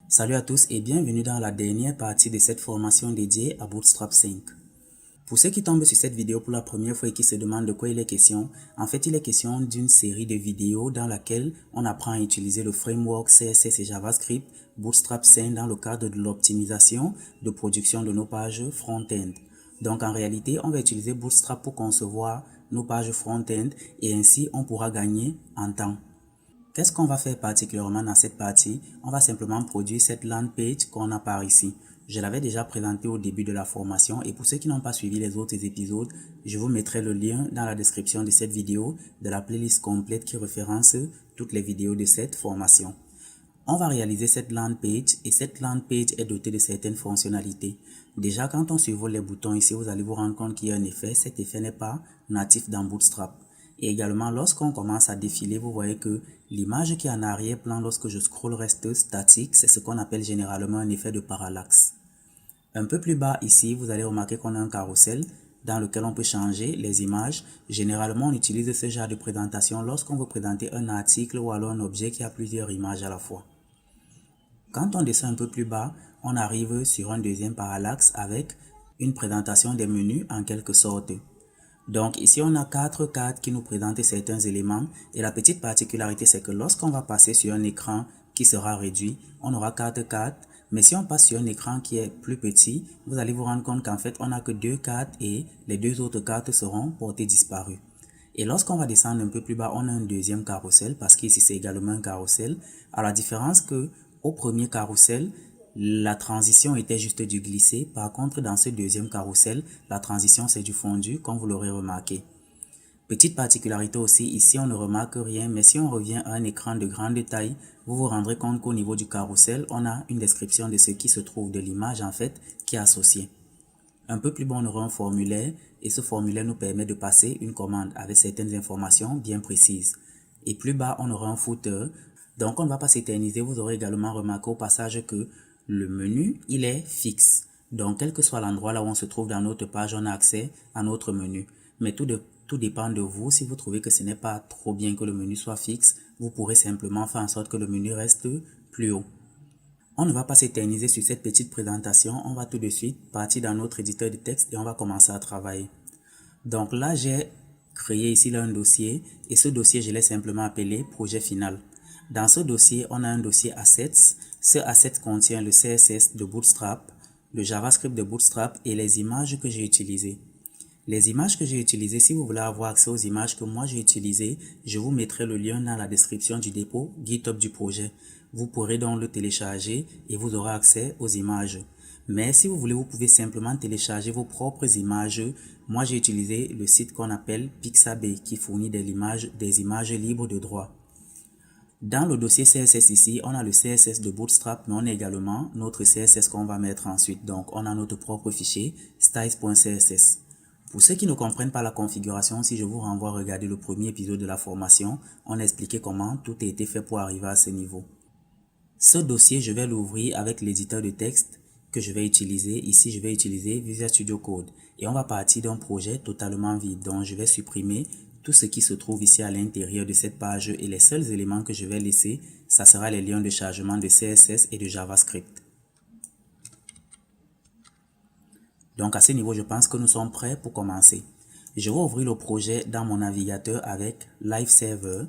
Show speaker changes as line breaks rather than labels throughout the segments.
Salut à tous et bienvenue dans la dernière partie de cette formation dédiée à Bootstrap 5. Pour ceux qui tombent sur cette vidéo pour la première fois et qui se demandent de quoi il est question, en fait il est question d'une série de vidéos dans laquelle on apprend à utiliser le framework CSS et JavaScript Bootstrap 5 dans le cadre de l'optimisation de production de nos pages front-end. Donc en réalité, on va utiliser Bootstrap pour concevoir nos pages front-end et ainsi on pourra gagner en temps. Qu'est-ce qu'on va faire particulièrement dans cette partie? On va simplement produire cette landing page qu'on a par ici. Je l'avais déjà présenté au début de la formation et pour ceux qui n'ont pas suivi les autres épisodes, je vous mettrai le lien dans la description de cette vidéo de la playlist complète qui référence toutes les vidéos de cette formation. On va réaliser cette landing page et cette landing page est dotée de certaines fonctionnalités. Déjà, quand on survole les boutons ici, vous allez vous rendre compte qu'il y a un effet. Cet effet n'est pas natif dans Bootstrap. Et également, lorsqu'on commence à défiler, vous voyez que l'image qui est en arrière-plan lorsque je scroll reste statique. C'est ce qu'on appelle généralement un effet de parallaxe. Un peu plus bas ici, vous allez remarquer qu'on a un carrousel dans lequel on peut changer les images. Généralement, on utilise ce genre de présentation lorsqu'on veut présenter un article ou alors un objet qui a plusieurs images à la fois. Quand on descend un peu plus bas, on arrive sur un deuxième parallaxe avec une présentation des menus en quelque sorte. Donc ici, on a 4 cartes qui nous présentent certains éléments et la petite particularité, c'est que lorsqu'on va passer sur un écran qui sera réduit, on aura 4 cartes. Mais si on passe sur un écran qui est plus petit, vous allez vous rendre compte qu'en fait, on n'a que 2 cartes et les 2 autres cartes seront portées disparues. Et lorsqu'on va descendre un peu plus bas, on a un deuxième carrousel parce qu'ici c'est également un carrousel. À la différence que au premier carrousel, la transition était juste du glisser. Par contre, dans ce deuxième carrousel, la transition c'est du fondu, comme vous l'aurez remarqué. Petite particularité aussi, ici on ne remarque rien, mais si on revient à un écran de grande taille, vous vous rendrez compte qu'au niveau du carrousel, on a une description de ce qui se trouve de l'image en fait qui est associée. Un peu plus bas, on aura un formulaire et ce formulaire nous permet de passer une commande avec certaines informations bien précises. Et plus bas, on aura un footer. Donc, on ne va pas s'éterniser. Vous aurez également remarqué au passage que le menu, il est fixe. Donc, quel que soit l'endroit là où on se trouve dans notre page, on a accès à notre menu. Mais tout dépend de vous. Si vous trouvez que ce n'est pas trop bien que le menu soit fixe, vous pourrez simplement faire en sorte que le menu reste plus haut. On ne va pas s'éterniser sur cette petite présentation, on va tout de suite partir dans notre éditeur de texte et on va commencer à travailler. Donc là, j'ai créé ici là un dossier et ce dossier, je l'ai simplement appelé projet final. Dans ce dossier, on a un dossier assets. Ce asset contient le CSS de Bootstrap, le JavaScript de Bootstrap et les images que j'ai utilisées. Les images que j'ai utilisées, si vous voulez avoir accès aux images que moi j'ai utilisées, je vous mettrai le lien dans la description du dépôt GitHub du projet. Vous pourrez donc le télécharger et vous aurez accès aux images. Mais si vous voulez, vous pouvez simplement télécharger vos propres images. Moi, j'ai utilisé le site qu'on appelle Pixabay qui fournit des images libres de droit. Dans le dossier CSS ici, on a le CSS de Bootstrap, mais on a également notre CSS qu'on va mettre ensuite. Donc, on a notre propre fichier styles.css. Pour ceux qui ne comprennent pas la configuration, si je vous renvoie à regarder le premier épisode de la formation, on a expliqué comment tout a été fait pour arriver à ce niveau. Ce dossier, je vais l'ouvrir avec l'éditeur de texte que je vais utiliser. Ici, je vais utiliser Visual Studio Code. Et on va partir d'un projet totalement vide. Donc, je vais supprimer tout ce qui se trouve ici à l'intérieur de cette page. Et les seuls éléments que je vais laisser, ça sera les liens de chargement de CSS et de JavaScript. Donc, à ce niveau, je pense que nous sommes prêts pour commencer. Je vais ouvrir le projet dans mon navigateur avec Live Server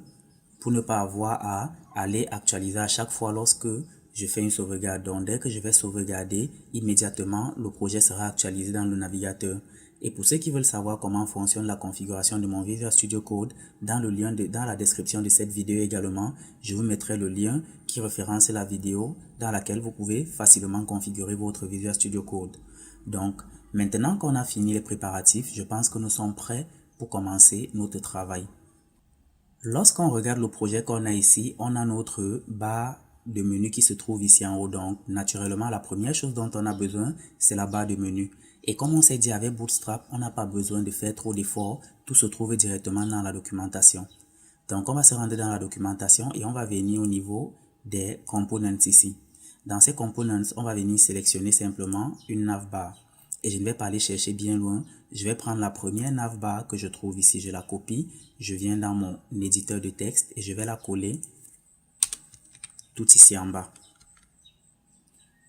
pour ne pas avoir à aller actualiser à chaque fois lorsque je fais une sauvegarde. Donc, dès que je vais sauvegarder, immédiatement, le projet sera actualisé dans le navigateur. Et pour ceux qui veulent savoir comment fonctionne la configuration de mon Visual Studio Code, dans la description de cette vidéo également, je vous mettrai le lien qui référence la vidéo dans laquelle vous pouvez facilement configurer votre Visual Studio Code. Donc, maintenant qu'on a fini les préparatifs, je pense que nous sommes prêts pour commencer notre travail. Lorsqu'on regarde le projet qu'on a ici, on a notre barre de menu qui se trouve ici en haut. Donc, naturellement, la première chose dont on a besoin, c'est la barre de menu. Et comme on s'est dit avec Bootstrap, on n'a pas besoin de faire trop d'efforts. Tout se trouve directement dans la documentation. Donc, on va se rendre dans la documentation et on va venir au niveau des components ici. Dans ces components, on va venir sélectionner simplement une navbar. Et je ne vais pas aller chercher bien loin. Je vais prendre la première navbar que je trouve ici. Je la copie. Je viens dans mon éditeur de texte et je vais la coller tout ici en bas.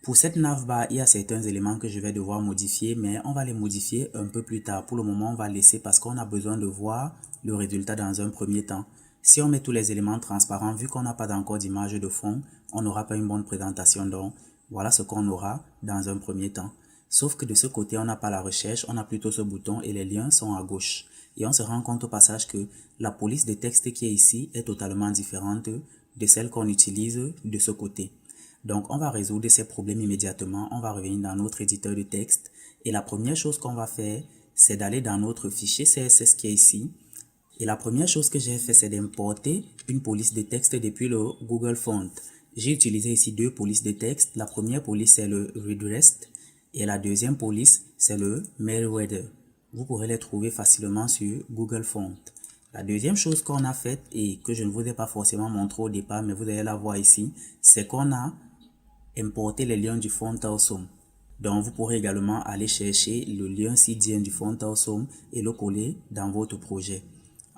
Pour cette navbar, il y a certains éléments que je vais devoir modifier, mais on va les modifier un peu plus tard. Pour le moment, on va laisser parce qu'on a besoin de voir le résultat dans un premier temps. Si on met tous les éléments transparents, vu qu'on n'a pas encore d'image de fond, on n'aura pas une bonne présentation. Donc, voilà ce qu'on aura dans un premier temps. Sauf que de ce côté, on n'a pas la recherche, on a plutôt ce bouton et les liens sont à gauche. Et on se rend compte au passage que la police de texte qui est ici est totalement différente de celle qu'on utilise de ce côté. Donc, on va résoudre ces problèmes immédiatement. On va revenir dans notre éditeur de texte. Et la première chose qu'on va faire, c'est d'aller dans notre fichier CSS qui est ici. Et la première chose que j'ai fait, c'est d'importer une police de texte depuis le Google Font. J'ai utilisé ici deux polices de texte. La première police, c'est le Redressed. Et la deuxième police, c'est le Meriwether. Vous pourrez les trouver facilement sur Google Font. La deuxième chose qu'on a faite et que je ne vous ai pas forcément montré au départ, mais vous allez la voir ici, c'est qu'on a importé les liens du font awesome. Donc vous pourrez également aller chercher le lien CDN du font awesome et le coller dans votre projet.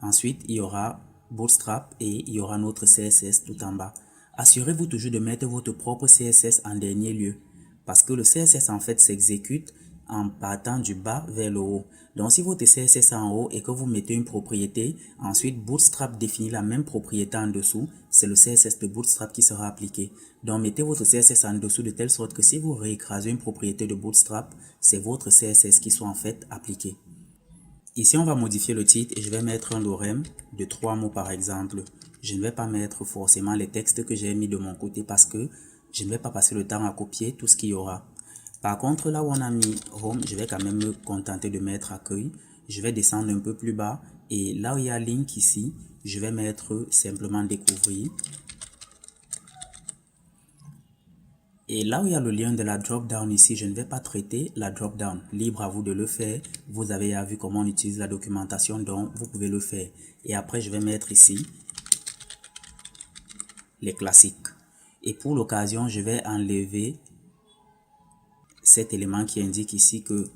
Ensuite, il y aura Bootstrap et il y aura notre CSS tout en bas. Assurez-vous toujours de mettre votre propre CSS en dernier lieu parce que le CSS en fait s'exécute en partant du bas vers le haut. Donc si votre CSS est en haut et que vous mettez une propriété, ensuite Bootstrap définit la même propriété en dessous, c'est le CSS de Bootstrap qui sera appliqué. Donc mettez votre CSS en dessous de telle sorte que si vous réécrasez une propriété de Bootstrap, c'est votre CSS qui soit en fait appliqué. Ici on va modifier le titre et je vais mettre un lorem de 3 mots par exemple. Je ne vais pas mettre forcément les textes que j'ai mis de mon côté parce que je ne vais pas passer le temps à copier tout ce qu'il y aura. Par contre, là où on a mis Home, je vais quand même me contenter de mettre Accueil. Je vais descendre un peu plus bas et là où il y a Link ici, je vais mettre simplement Découvrir. Et là où il y a le lien de la drop-down ici, je ne vais pas traiter la drop-down. Libre à vous de le faire. Vous avez vu comment on utilise la documentation, donc vous pouvez le faire. Et après, je vais mettre ici les classiques. Et pour l'occasion, je vais enlever cet élément qui indique ici que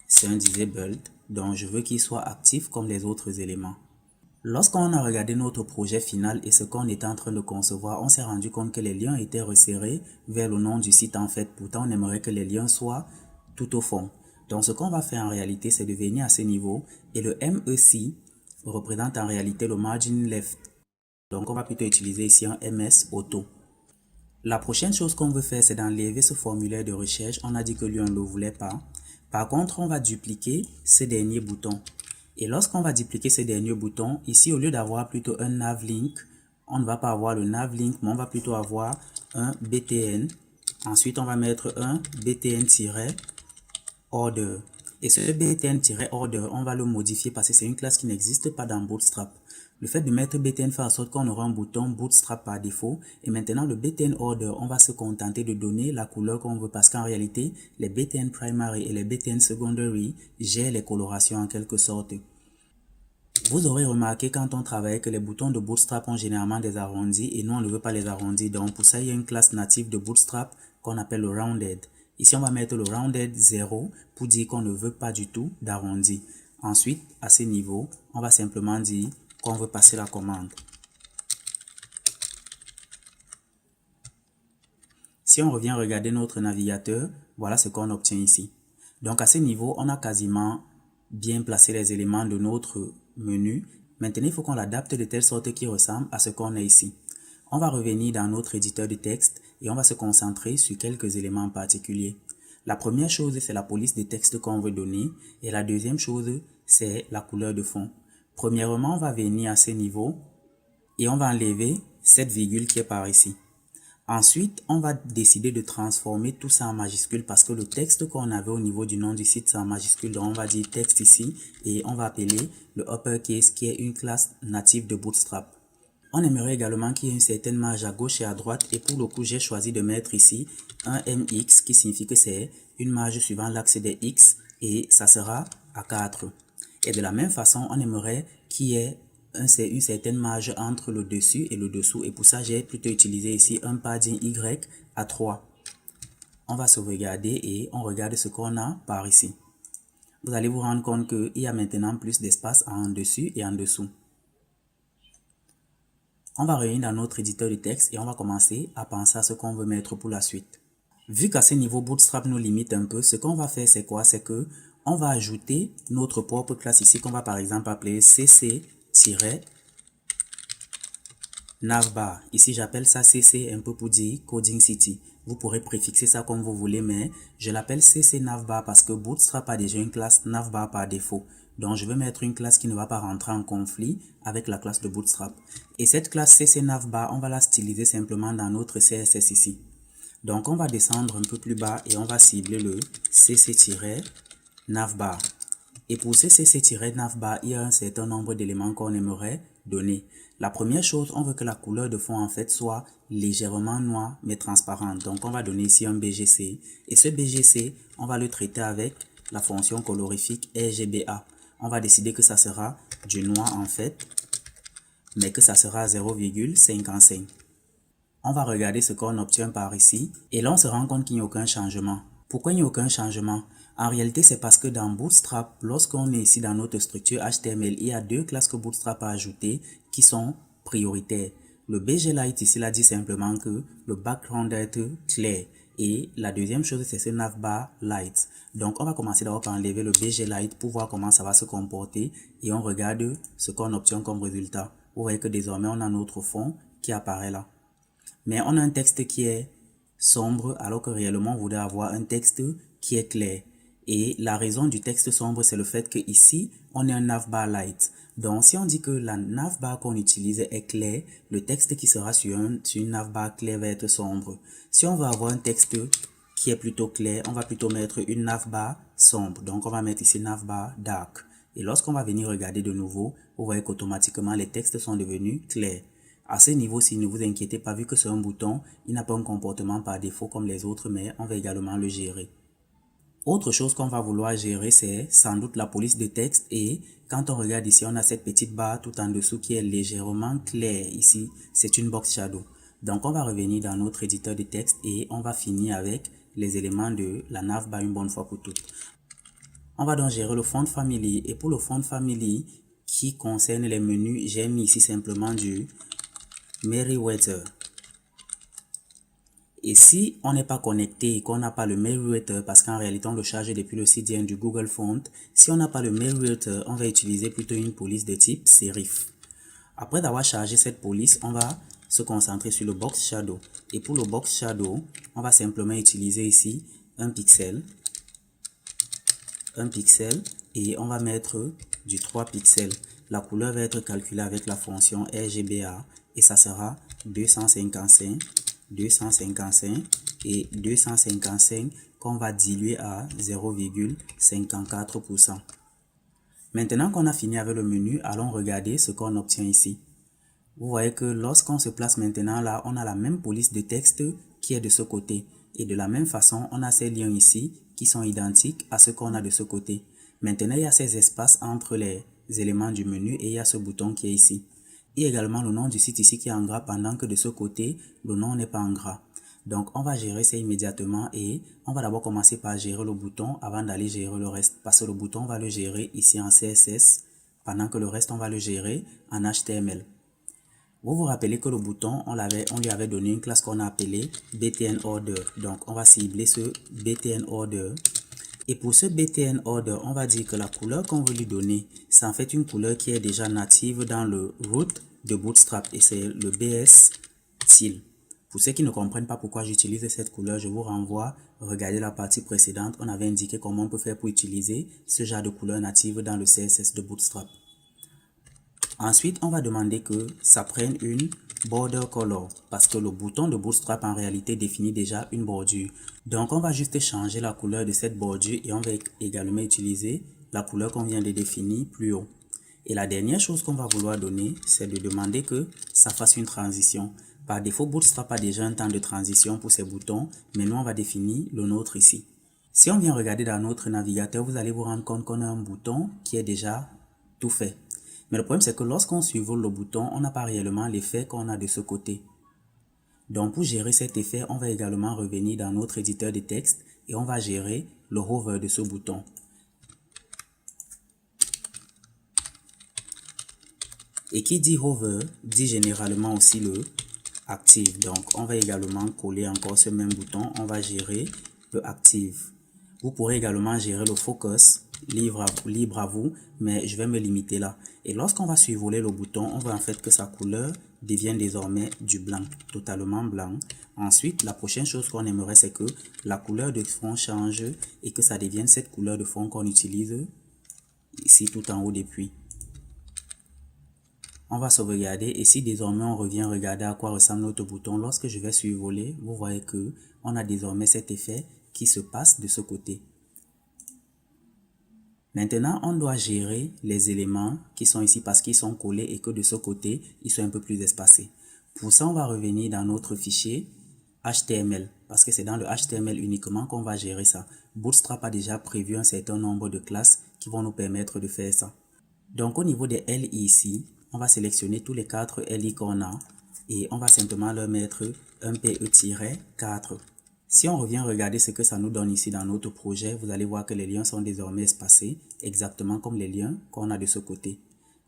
c'est un disabled, donc je veux qu'il soit actif comme les autres éléments. Lorsqu'on a regardé notre projet final et ce qu'on était en train de concevoir, on s'est rendu compte que les liens étaient resserrés vers le nom du site en fait. Pourtant, on aimerait que les liens soient tout au fond. Donc, ce qu'on va faire en réalité, c'est de venir à ce niveau et le MEC représente en réalité le margin left. Donc, on va plutôt utiliser ici un MS auto. La prochaine chose qu'on veut faire, c'est d'enlever ce formulaire de recherche. On a dit que lui, on ne le voulait pas. Par contre, on va dupliquer ces derniers boutons. Et lorsqu'on va dupliquer ces derniers boutons, ici, au lieu d'avoir plutôt un navlink, on ne va pas avoir le navlink, mais on va plutôt avoir un BTN. Ensuite, on va mettre un BTN-order. Et ce BTN-order, on va le modifier parce que c'est une classe qui n'existe pas dans Bootstrap. Le fait de mettre BTN fait en sorte qu'on aura un bouton Bootstrap par défaut. Et maintenant, le BTN Order, on va se contenter de donner la couleur qu'on veut parce qu'en réalité, les BTN Primary et les BTN Secondary gèrent les colorations en quelque sorte. Vous aurez remarqué quand on travaille que les boutons de Bootstrap ont généralement des arrondis et nous, on ne veut pas les arrondis. Donc, pour ça, il y a une classe native de Bootstrap qu'on appelle le Rounded. Ici, on va mettre le Rounded 0 pour dire qu'on ne veut pas du tout d'arrondi. Ensuite, à ce niveau, on va simplement dire qu'on veut passer la commande. Si on revient regarder notre navigateur, voilà ce qu'on obtient ici. Donc à ce niveau, on a quasiment bien placé les éléments de notre menu. Maintenant, il faut qu'on l'adapte de telle sorte qu'il ressemble à ce qu'on a ici. On va revenir dans notre éditeur de texte et on va se concentrer sur quelques éléments en particulier. La première chose, c'est la police de texte qu'on veut donner et la deuxième chose, c'est la couleur de fond. Premièrement, on va venir à ce niveau et on va enlever cette virgule qui est par ici. Ensuite, on va décider de transformer tout ça en majuscule parce que le texte qu'on avait au niveau du nom du site, c'est en majuscule. Donc, on va dire texte ici et on va appeler le uppercase qui est une classe native de Bootstrap. On aimerait également qu'il y ait une certaine marge à gauche et à droite et pour le coup, j'ai choisi de mettre ici un MX qui signifie que c'est une marge suivant l'axe des X et ça sera à 4. Et de la même façon, on aimerait qu'il y ait une certaine marge entre le dessus et le dessous. Et pour ça, j'ai plutôt utilisé ici un padding Y à 3. On va sauvegarder et on regarde ce qu'on a par ici. Vous allez vous rendre compte qu'il y a maintenant plus d'espace en dessus et en dessous. On va revenir dans notre éditeur de texte et on va commencer à penser à ce qu'on veut mettre pour la suite. Vu qu'à ce niveau, Bootstrap nous limite un peu, ce qu'on va faire, c'est quoi? C'est que on va ajouter notre propre classe ici, qu'on va par exemple appeler cc-navbar. Ici, j'appelle ça cc un peu pour dire Coding City. Vous pourrez préfixer ça comme vous voulez, mais je l'appelle cc-navbar parce que Bootstrap a déjà une classe navbar par défaut. Donc, je vais mettre une classe qui ne va pas rentrer en conflit avec la classe de Bootstrap. Et cette classe cc-navbar, on va la styliser simplement dans notre CSS ici. Donc, on va descendre un peu plus bas et on va cibler le cc-navbar. Et pour ce cc-navbar, il y a un certain nombre d'éléments qu'on aimerait donner. La première chose, on veut que la couleur de fond en fait soit légèrement noire mais transparente. Donc, on va donner ici un BGC. Et ce BGC, on va le traiter avec la fonction colorifique RGBA. On va décider que ça sera du noir en fait, mais que ça sera 0,55. On va regarder ce qu'on obtient par ici et là on se rend compte qu'il n'y a aucun changement. Pourquoi il n'y a aucun changement? En réalité, c'est parce que dans Bootstrap, lorsqu'on est ici dans notre structure HTML, il y a deux classes que Bootstrap a ajoutées qui sont prioritaires. Le BGLight ici là dit simplement que le background doit être clair. Et la deuxième chose, c'est ce navbar light. Donc, on va commencer d'abord par enlever le BGLight pour voir comment ça va se comporter et on regarde ce qu'on obtient comme résultat. Vous voyez que désormais, on a notre fond qui apparaît là. Mais on a un texte qui est sombre alors que réellement on voudrait avoir un texte qui est clair. Et la raison du texte sombre, c'est le fait que ici on est un navbar light. Donc si on dit que la navbar qu'on utilise est clair, le texte qui sera sur une navbar clair va être sombre. Si on veut avoir un texte qui est plutôt clair, on va plutôt mettre une navbar sombre. Donc on va mettre ici navbar dark. Et lorsqu'on va venir regarder de nouveau, vous voyez qu'automatiquement les textes sont devenus clairs. À ce niveau-ci, ne vous inquiétez pas, vu que c'est un bouton, il n'a pas un comportement par défaut comme les autres, mais on va également le gérer. Autre chose qu'on va vouloir gérer, c'est sans doute la police de texte. Et quand on regarde ici, on a cette petite barre tout en dessous qui est légèrement claire. Ici, c'est une box shadow. Donc, on va revenir dans notre éditeur de texte et on va finir avec les éléments de la navbar une bonne fois pour toutes. On va donc gérer le font family. Et pour le font family qui concerne les menus, j'ai mis ici simplement du Merriweather. Et si on n'est pas connecté et qu'on n'a pas le Merriweather, parce qu'en réalité on le charge depuis le CDN du Google Font, si on n'a pas le Merriweather, on va utiliser plutôt une police de type serif. Après d'avoir chargé cette police, on va se concentrer sur le box shadow. Et pour le box shadow, on va simplement utiliser ici un pixel et on va mettre du 3 pixels. La couleur va être calculée avec la fonction RGBA et ça sera 255 et 255 qu'on va diluer à 0,54%. Maintenant qu'on a fini avec le menu, allons regarder ce qu'on obtient ici. Vous voyez que lorsqu'on se place maintenant là, on a la même police de texte qui est de ce côté. Et de la même façon, on a ces liens ici qui sont identiques à ce qu'on a de ce côté. Maintenant, il y a ces espaces entre les éléments du menu et il y a ce bouton qui est ici. Il y a également le nom du site ici qui est en gras pendant que de ce côté, le nom n'est pas en gras. Donc, on va gérer ça immédiatement et on va d'abord commencer par gérer le bouton avant d'aller gérer le reste. Parce que le bouton, on va le gérer ici en CSS pendant que le reste, on va le gérer en HTML. Vous vous rappelez que le bouton, on lui avait donné une classe qu'on a appelée BTN Order. Donc, on va cibler ce BTN Order. Et pour ce BTN Order, on va dire que la couleur qu'on veut lui donner, c'est en fait une couleur qui est déjà native dans le root de Bootstrap et c'est le BS Teal. Pour ceux qui ne comprennent pas pourquoi j'utilise cette couleur, je vous renvoie, regardez la partie précédente, on avait indiqué comment on peut faire pour utiliser ce genre de couleur native dans le CSS de Bootstrap. Ensuite, on va demander que ça prenne une border color parce que le bouton de Bootstrap en réalité définit déjà une bordure. Donc, on va juste changer la couleur de cette bordure et on va également utiliser la couleur qu'on vient de définir plus haut. Et la dernière chose qu'on va vouloir donner, c'est de demander que ça fasse une transition. Par défaut, Bootstrap a déjà un temps de transition pour ces boutons, mais nous, on va définir le nôtre ici. Si on vient regarder dans notre navigateur, vous allez vous rendre compte qu'on a un bouton qui est déjà tout fait. Mais le problème, c'est que lorsqu'on survole le bouton, on n'a pas réellement l'effet qu'on a de ce côté. Donc, pour gérer cet effet, on va également revenir dans notre éditeur de texte et on va gérer le hover de ce bouton. Et qui dit hover, dit généralement aussi le active. Donc, on va également coller encore ce même bouton. On va gérer le active. Vous pourrez également gérer le focus, libre à vous, mais je vais me limiter là. Et lorsqu'on va survoler le bouton, on voit en fait que sa couleur devient désormais du blanc, totalement blanc. Ensuite, la prochaine chose qu'on aimerait, c'est que la couleur de fond change et que ça devienne cette couleur de fond qu'on utilise ici tout en haut depuis. On va sauvegarder et si désormais on revient regarder à quoi ressemble notre bouton, lorsque je vais survoler, vous voyez que on a désormais cet effet qui se passe de ce côté. Maintenant, on doit gérer les éléments qui sont ici parce qu'ils sont collés et que de ce côté, ils sont un peu plus espacés. Pour ça, on va revenir dans notre fichier HTML parce que c'est dans le HTML uniquement qu'on va gérer ça. Bootstrap a déjà prévu un certain nombre de classes qui vont nous permettre de faire ça. Donc, au niveau des LI ici, on va sélectionner tous les 4 LI qu'on a et on va simplement leur mettre un PE-4. Si on revient regarder ce que ça nous donne ici dans notre projet, vous allez voir que les liens sont désormais espacés, exactement comme les liens qu'on a de ce côté.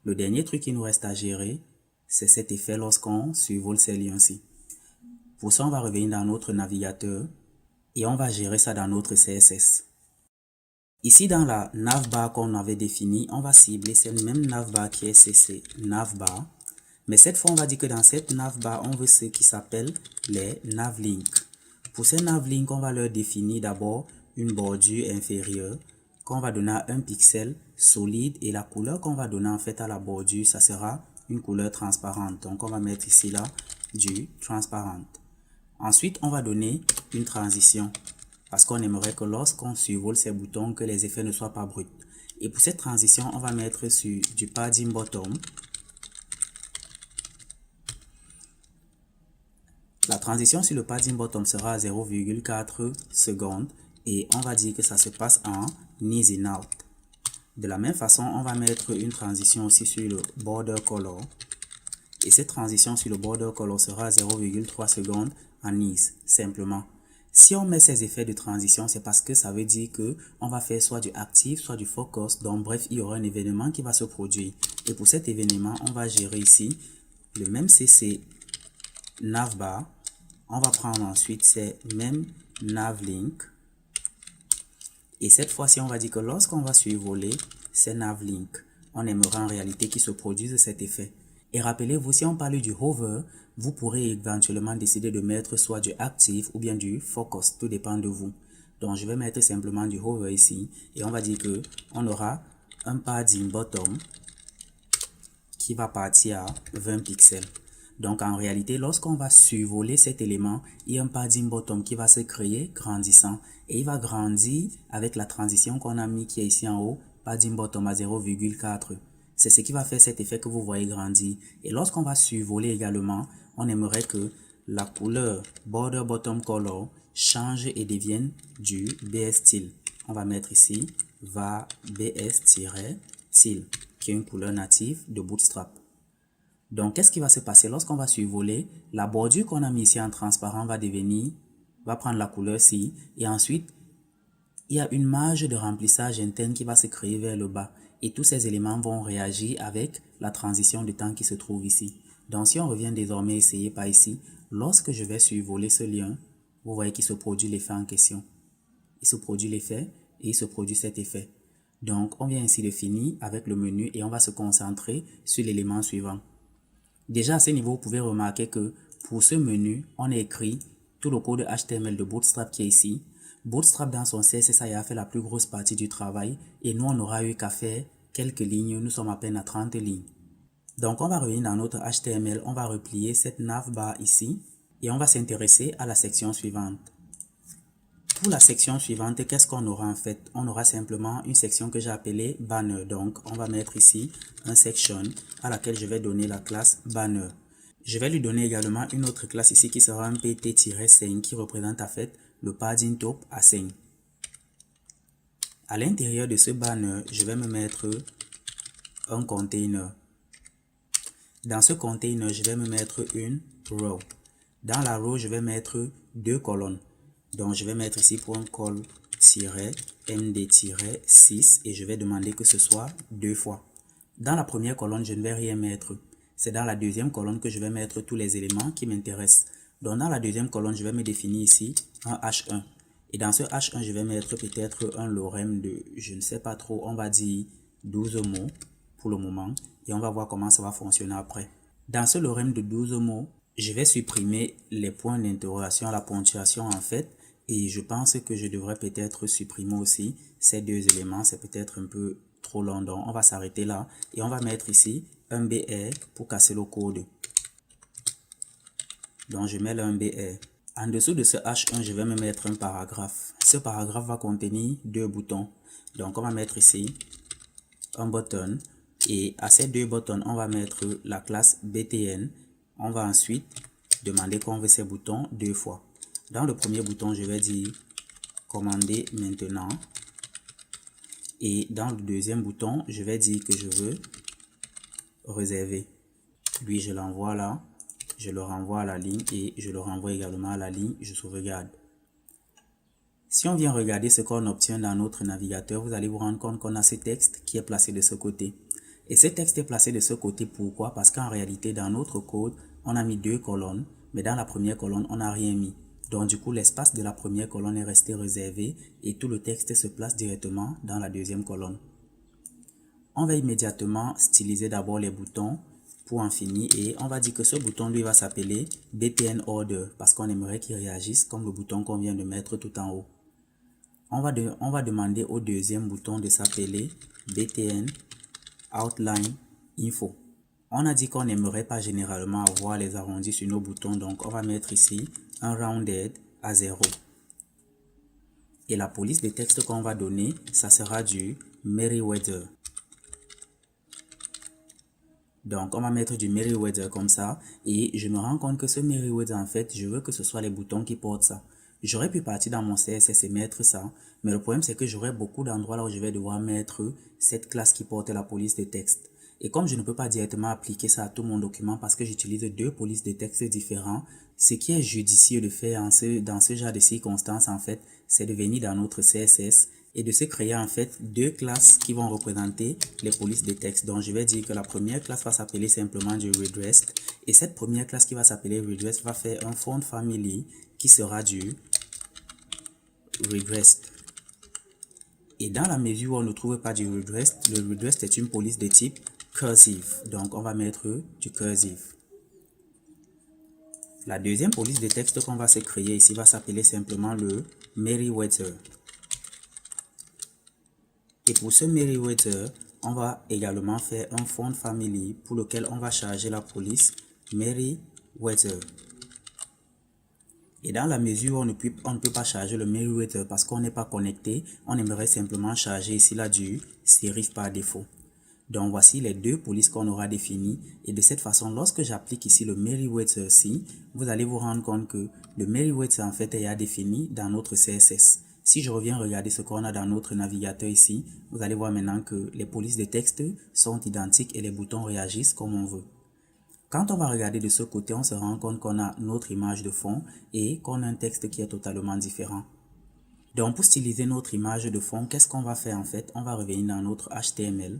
Le dernier truc qui nous reste à gérer, c'est cet effet lorsqu'on survole ces liens-ci. Pour ça, on va revenir dans notre navigateur et on va gérer ça dans notre CSS. Ici, dans la navbar qu'on avait définie, on va cibler cette même navbar qui est CC navbar. Mais cette fois, on va dire que dans cette navbar, on veut ce qui s'appelle les navlinks. Pour ces navlinks, on va leur définir d'abord une bordure inférieure qu'on va donner à 1 pixel solide et la couleur qu'on va donner en fait à la bordure, ça sera une couleur transparente. Donc, on va mettre ici là du transparent. Ensuite, on va donner une transition parce qu'on aimerait que lorsqu'on survole ces boutons, que les effets ne soient pas bruts. Et pour cette transition, on va mettre sur du padding bottom. La transition sur le padding bottom sera à 0,4 secondes et on va dire que ça se passe en in and out. De la même façon, on va mettre une transition aussi sur le border color et cette transition sur le border color sera à 0,3 secondes en ease, simplement. Si on met ces effets de transition, c'est parce que ça veut dire que on va faire soit du active, soit du focus. Donc bref, il y aura un événement qui va se produire. Et pour cet événement, on va gérer ici le même CC navbar. On va prendre ensuite ces mêmes navlinks. Et cette fois-ci, on va dire que lorsqu'on va survoler ces navlinks, on aimerait en réalité qu'ils se produisent cet effet. Et rappelez-vous, si on parle du hover, vous pourrez éventuellement décider de mettre soit du active ou bien du focus, tout dépend de vous. Donc je vais mettre simplement du hover ici et on va dire que on aura un padding bottom qui va partir à 20 pixels. Donc en réalité, lorsqu'on va survoler cet élément, il y a un padding bottom qui va se créer grandissant et il va grandir avec la transition qu'on a mis qui est ici en haut, padding bottom à 0,4. C'est ce qui va faire cet effet que vous voyez grandir. Et lorsqu'on va survoler également, on aimerait que la couleur border bottom color change et devienne du BS style. On va mettre ici va BS-style qui est une couleur native de Bootstrap. Donc, qu'est-ce qui va se passer lorsqu'on va survoler? La bordure qu'on a mis ici en transparent va prendre la couleur ci et ensuite, il y a une marge de remplissage interne qui va se créer vers le bas. Et tous ces éléments vont réagir avec la transition de temps qui se trouve ici. Donc si on revient désormais essayer par ici, lorsque je vais survoler ce lien, vous voyez qu'il se produit l'effet en question. Il se produit l'effet et il se produit cet effet. Donc on vient ici de finir avec le menu et on va se concentrer sur l'élément suivant. Déjà à ce niveau, vous pouvez remarquer que pour ce menu, on a écrit tout le code HTML de Bootstrap qui est ici. Bootstrap dans son CSS a fait la plus grosse partie du travail et nous on aura eu qu'à faire quelques lignes, nous sommes à peine à 30 lignes. Donc on va revenir dans notre HTML, on va replier cette navbar ici et on va s'intéresser à la section suivante. Pour la section suivante, qu'est-ce qu'on aura en fait? On aura simplement une section que j'ai appelée banner. Donc on va mettre ici un section à laquelle je vais donner la classe banner. Je vais lui donner également une autre classe ici qui sera un pt-5 qui représente en fait le padding top à 5. À l'intérieur de ce banner, je vais me mettre un container. Dans ce container, je vais me mettre une row. Dans la row, je vais mettre deux colonnes. Donc, je vais mettre ici .col-md-6 et je vais demander que ce soit deux fois. Dans la première colonne, je ne vais rien mettre. c'est dans la deuxième colonne que je vais mettre tous les éléments qui m'intéressent. Donc dans la deuxième colonne, je vais me définir ici un H1. Et dans ce H1, je vais mettre peut-être un lorem de, je ne sais pas trop, on va dire 12 mots pour le moment. Et on va voir comment ça va fonctionner après. Dans ce lorem de 12 mots, je vais supprimer les points d'interrogation, la ponctuation en fait. Et je pense que je devrais peut-être supprimer aussi ces deux éléments. C'est peut-être un peu trop long. Donc on va s'arrêter là. Et on va mettre ici un BR pour casser le code. Donc je mets le 1BR. En dessous de ce H1, je vais me mettre un paragraphe. Ce paragraphe va contenir deux boutons. Donc on va mettre ici un button. Et à ces deux buttons, on va mettre la classe BTN. On va ensuite demander qu'on veut ces boutons deux fois. Dans le premier bouton, je vais dire commander maintenant. Et dans le deuxième bouton, je vais dire que je veux réserver. Lui, je l'envoie là. Je le renvoie à la ligne et je le renvoie également à la ligne. Je sauvegarde. Si on vient regarder ce qu'on obtient dans notre navigateur, vous allez vous rendre compte qu'on a ce texte qui est placé de ce côté. Et ce texte est placé de ce côté, pourquoi? Parce qu'en réalité, dans notre code, on a mis deux colonnes, mais dans la première colonne, on n'a rien mis. Donc du coup, l'espace de la première colonne est resté réservé et tout le texte se place directement dans la deuxième colonne. On va immédiatement styliser d'abord les boutons pour en finir et on va dire que ce bouton lui va s'appeler BTN Order parce qu'on aimerait qu'il réagisse comme le bouton qu'on vient de mettre tout en haut. On va demander au deuxième bouton de s'appeler BTN Outline Info. On a dit qu'on n'aimerait pas généralement avoir les arrondis sur nos boutons, donc on va mettre ici un rounded à 0. Et la police de texte qu'on va donner, ça sera du Merriweather. Donc on va mettre du Merriweather comme ça et je me rends compte que ce Merriweather en fait je veux que ce soit les boutons qui portent ça. J'aurais pu partir dans mon CSS et mettre ça, mais le problème c'est que j'aurai beaucoup d'endroits là où je vais devoir mettre cette classe qui porte la police de texte. Et comme je ne peux pas directement appliquer ça à tout mon document parce que j'utilise deux polices de texte différents, ce qui est judicieux de faire dans ce genre de circonstances en fait, c'est de venir dans notre CSS et de se créer en fait deux classes qui vont représenter les polices de texte. Donc je vais dire que la première classe va s'appeler simplement du redressed et cette première classe qui va s'appeler redressed va faire un font family qui sera du redressed. Et dans la mesure où on ne trouve pas du redressed, le redressed est une police de type cursive. Donc on va mettre du cursive. La deuxième police de texte qu'on va se créer ici va s'appeler simplement le Merriweather. Et pour ce Merriweather, on va également faire un font family pour lequel on va charger la police Merriweather. Et dans la mesure où on ne peut pas charger le Merriweather parce qu'on n'est pas connecté, on aimerait simplement charger ici là du serif par défaut. Donc voici les deux polices qu'on aura définies et de cette façon, lorsque j'applique ici le Merriweather ici, vous allez vous rendre compte que le Merriweather en fait est défini dans notre CSS. Si je reviens regarder ce qu'on a dans notre navigateur ici, vous allez voir maintenant que les polices de texte sont identiques et les boutons réagissent comme on veut. Quand on va regarder de ce côté, on se rend compte qu'on a notre image de fond et qu'on a un texte qui est totalement différent. Donc pour styliser notre image de fond, qu'est-ce qu'on va faire en fait? On va revenir dans notre HTML.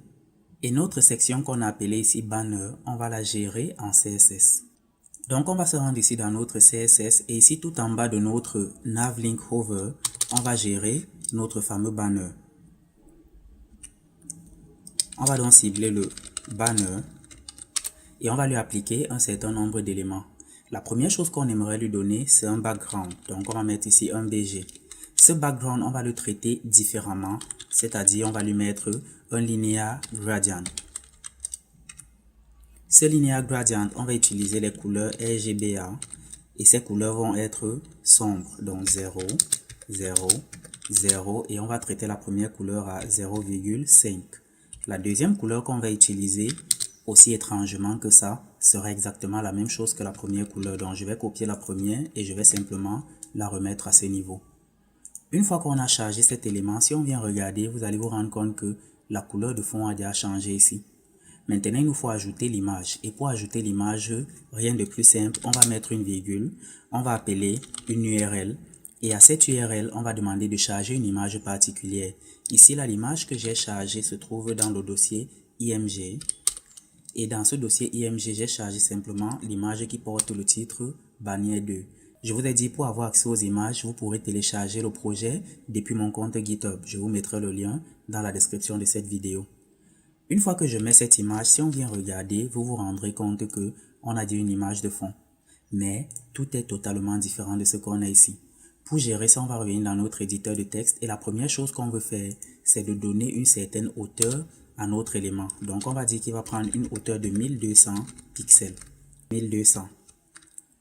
Et notre section qu'on a appelée ici banner, on va la gérer en CSS. Donc on va se rendre ici dans notre CSS et ici tout en bas de notre navlink hover, on va gérer notre fameux banner. On va donc cibler le banner et on va lui appliquer un certain nombre d'éléments. La première chose qu'on aimerait lui donner, c'est un background. Donc on va mettre ici un BG. Ce background, on va le traiter différemment, c'est-à-dire on va lui mettre un linear gradient. Ce linear gradient, on va utiliser les couleurs RGBA et ces couleurs vont être sombres, donc 0, 0, 0 et on va traiter la première couleur à 0,5. La deuxième couleur qu'on va utiliser, aussi étrangement que ça, sera exactement la même chose que la première couleur. Donc je vais copier la première et je vais simplement la remettre à ce niveau. Une fois qu'on a chargé cet élément, si on vient regarder, vous allez vous rendre compte que la couleur de fond a déjà changé ici. Maintenant, il nous faut ajouter l'image. Et pour ajouter l'image, rien de plus simple, on va mettre une virgule, on va appeler une URL. Et à cette URL, on va demander de charger une image particulière. Ici, là, l'image que j'ai chargée se trouve dans le dossier IMG. Et dans ce dossier IMG, j'ai chargé simplement l'image qui porte le titre bannière 2. Je vous ai dit, pour avoir accès aux images, vous pourrez télécharger le projet depuis mon compte GitHub. Je vous mettrai le lien dans la description de cette vidéo. Une fois que je mets cette image, si on vient regarder, vous vous rendrez compte que on a dit une image de fond. Mais tout est totalement différent de ce qu'on a ici. Pour gérer ça, on va revenir dans notre éditeur de texte et la première chose qu'on veut faire, c'est de donner une certaine hauteur à notre élément. Donc, on va dire qu'il va prendre une hauteur de 1200 pixels. 1200.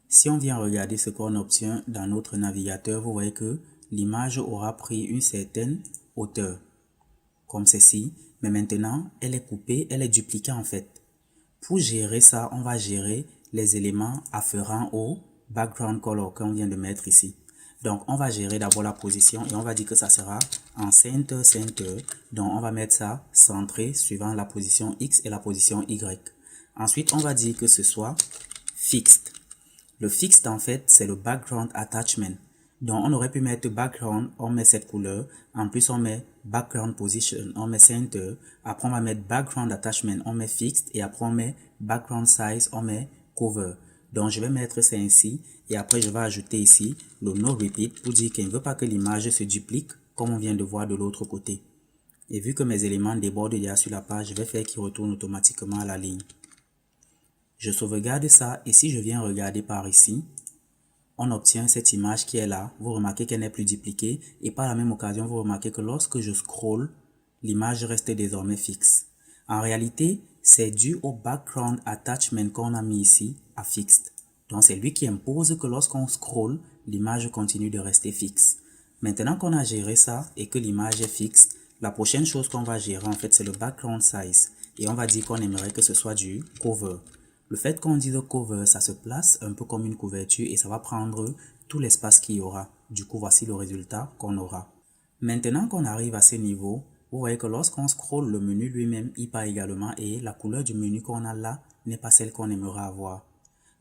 Si on vient regarder ce qu'on obtient dans notre navigateur, vous voyez que l'image aura pris une certaine hauteur, comme ceci. Mais maintenant, elle est coupée, elle est dupliquée en fait. Pour gérer ça, on va gérer les éléments afférents au background color qu'on vient de mettre ici. Donc, on va gérer d'abord la position et on va dire que ça sera en center, center. Donc, on va mettre ça centré suivant la position X et la position Y. Ensuite, on va dire que ce soit fixed. Le fixed, en fait, c'est le background attachment. Donc, on aurait pu mettre background, on met cette couleur. En plus, on met background position, on met center. Après, on va mettre background attachment, on met fixed. Et après, on met background size, on met cover. Donc, je vais mettre ça ainsi. Et après, je vais ajouter ici le no repeat pour dire qu'il ne veut pas que l'image se duplique comme on vient de voir de l'autre côté. Et vu que mes éléments débordent déjà sur la page, je vais faire qu'il retourne automatiquement à la ligne. Je sauvegarde ça et si je viens regarder par ici, on obtient cette image qui est là. Vous remarquez qu'elle n'est plus dupliquée et par la même occasion, vous remarquez que lorsque je scroll, l'image reste désormais fixe. En réalité, c'est dû au background attachment qu'on a mis ici à fixed. Donc, c'est lui qui impose que lorsqu'on scroll, l'image continue de rester fixe. Maintenant qu'on a géré ça et que l'image est fixe, la prochaine chose qu'on va gérer en fait, c'est le background size. Et on va dire qu'on aimerait que ce soit du cover. Le fait qu'on dise cover, ça se place un peu comme une couverture et ça va prendre tout l'espace qu'il y aura. Du coup, voici le résultat qu'on aura. Maintenant qu'on arrive à ce niveau, vous voyez que lorsqu'on scrolle, le menu lui-même y part également et la couleur du menu qu'on a là n'est pas celle qu'on aimerait avoir.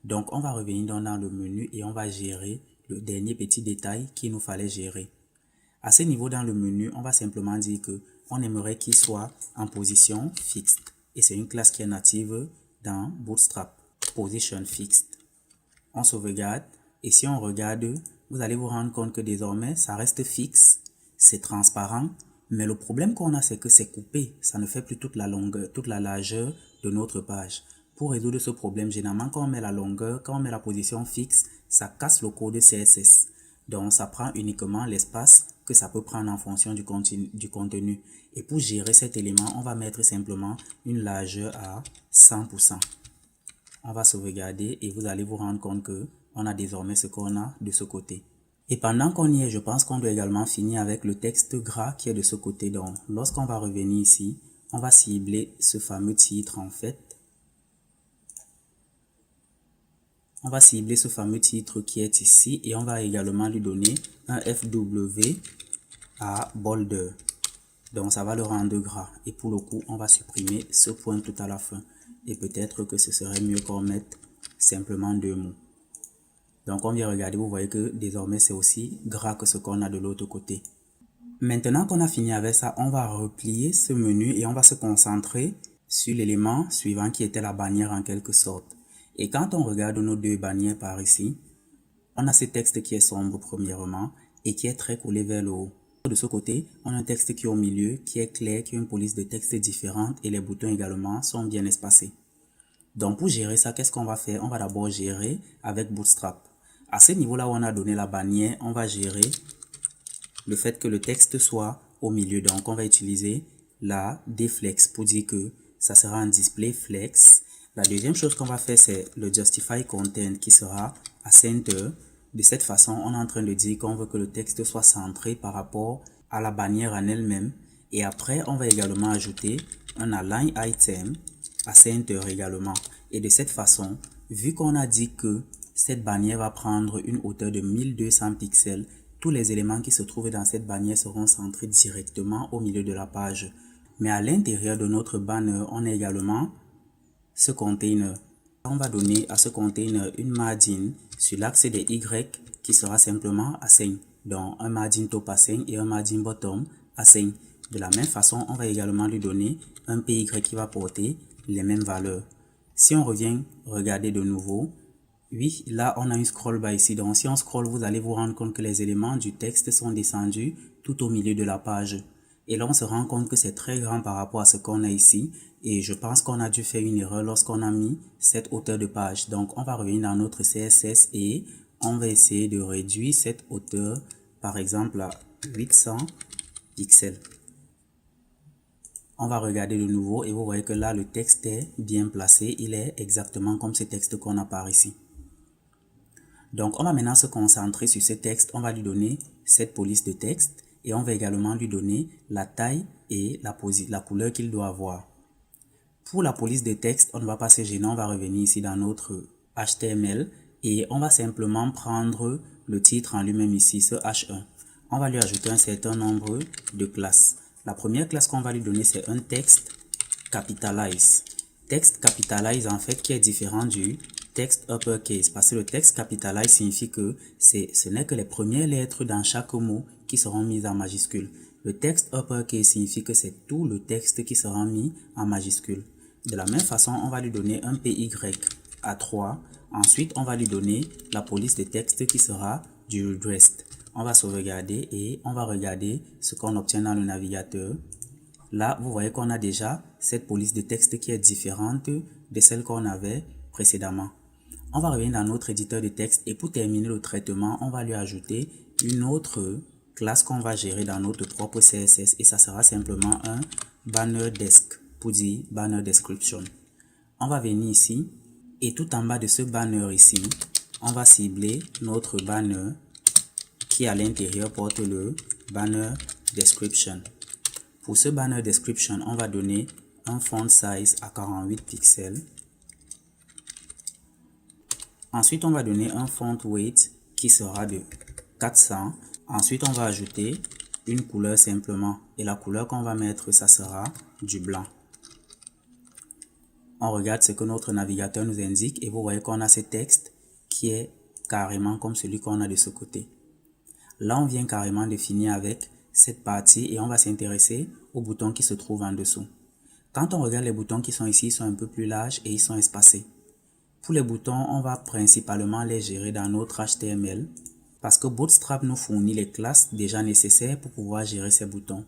Donc, on va revenir dans le menu et on va gérer le dernier petit détail qu'il nous fallait gérer. À ce niveau dans le menu, on va simplement dire que on aimerait qu'il soit en position fixed. Et c'est une classe qui est native dans Bootstrap, Position Fixed. On sauvegarde et si on regarde, vous allez vous rendre compte que désormais, ça reste fixe, c'est transparent, mais le problème qu'on a, c'est que c'est coupé, ça ne fait plus toute la longueur, toute la largeur de notre page. Pour résoudre ce problème, généralement, quand on met la longueur, quand on met la position fixe, ça casse le code CSS. Donc, ça prend uniquement l'espace que ça peut prendre en fonction du contenu. Et pour gérer cet élément, on va mettre simplement une largeur à 100%. On va sauvegarder et vous allez vous rendre compte que on a désormais ce qu'on a de ce côté. Et pendant qu'on y est, je pense qu'on doit également finir avec le texte gras qui est de ce côté. Donc, lorsqu'on va revenir ici, on va cibler ce fameux titre en fait. On va cibler ce fameux titre qui est ici et on va également lui donner un FW à border. Donc ça va le rendre gras et pour le coup on va supprimer ce point tout à la fin et peut-être que ce serait mieux qu'on mette simplement deux mots. Donc on vient regarder, vous voyez que désormais c'est aussi gras que ce qu'on a de l'autre côté. Maintenant qu'on a fini avec ça, on va replier ce menu et on va se concentrer sur l'élément suivant qui était la bannière en quelque sorte. Et quand on regarde nos deux bannières par ici, on a ce texte qui est sombre premièrement et qui est très collé vers le haut. De ce côté, on a un texte qui est au milieu, qui est clair, qui a une police de texte différente et les boutons également sont bien espacés. Donc pour gérer ça, qu'est-ce qu'on va faire? On va d'abord gérer avec Bootstrap. À ce niveau-là où on a donné la bannière, on va gérer le fait que le texte soit au milieu. Donc on va utiliser la deflex pour dire que ça sera un display flex. La deuxième chose qu'on va faire, c'est le justify content qui sera à center. De cette façon, on est en train de dire qu'on veut que le texte soit centré par rapport à la bannière en elle-même. Et après, on va également ajouter un align item à center également. Et de cette façon, vu qu'on a dit que cette bannière va prendre une hauteur de 1200 pixels, tous les éléments qui se trouvent dans cette bannière seront centrés directement au milieu de la page. Mais à l'intérieur de notre banner, on a également ce container. On va donner à ce container une margin sur l'axe des Y qui sera simplement assign. Donc un margin top assign et un margin bottom assign. De la même façon, on va également lui donner un PY qui va porter les mêmes valeurs. Si on revient regarder de nouveau, oui, là on a une scroll bar ici. Donc si on scroll, vous allez vous rendre compte que les éléments du texte sont descendus tout au milieu de la page. Et là on se rend compte que c'est très grand par rapport à ce qu'on a ici. Et je pense qu'on a dû faire une erreur lorsqu'on a mis cette hauteur de page. Donc on va revenir dans notre CSS et on va essayer de réduire cette hauteur par exemple à 800 pixels. On va regarder de nouveau et vous voyez que là le texte est bien placé. Il est exactement comme ce texte qu'on a par ici. Donc on va maintenant se concentrer sur ce texte. On va lui donner cette police de texte et on va également lui donner la taille et la couleur qu'il doit avoir. Pour la police de texte, on ne va pas se gêner. On va revenir ici dans notre HTML et on va simplement prendre le titre en lui-même ici, ce H1. On va lui ajouter un certain nombre de classes. La première classe qu'on va lui donner, c'est un texte capitalize. Texte capitalize en fait qui est différent du texte uppercase parce que le texte capitalize signifie que ce n'est que les premières lettres dans chaque mot qui seront mises en majuscule. Le texte uppercase signifie que c'est tout le texte qui sera mis en majuscule. De la même façon, on va lui donner un PY à 3. Ensuite, on va lui donner la police de texte qui sera du rest. On va sauvegarder et on va regarder ce qu'on obtient dans le navigateur. Là, vous voyez qu'on a déjà cette police de texte qui est différente de celle qu'on avait précédemment. On va revenir dans notre éditeur de texte et pour terminer le traitement, on va lui ajouter une autre classe qu'on va gérer dans notre propre CSS et ça sera simplement un banner desk pour dire banner description. On va venir ici et tout en bas de ce banner ici, on va cibler notre banner qui à l'intérieur porte le banner description. Pour ce banner description, on va donner un font size à 48 pixels. Ensuite, on va donner un font weight qui sera de 400. Ensuite, on va ajouter une couleur simplement. Et la couleur qu'on va mettre, ça sera du blanc. On regarde ce que notre navigateur nous indique et vous voyez qu'on a ce texte qui est carrément comme celui qu'on a de ce côté. Là, on vient carrément de finir avec cette partie et on va s'intéresser aux boutons qui se trouvent en dessous. Quand on regarde les boutons qui sont ici, ils sont un peu plus larges et ils sont espacés. Pour les boutons, on va principalement les gérer dans notre HTML parce que Bootstrap nous fournit les classes déjà nécessaires pour pouvoir gérer ces boutons.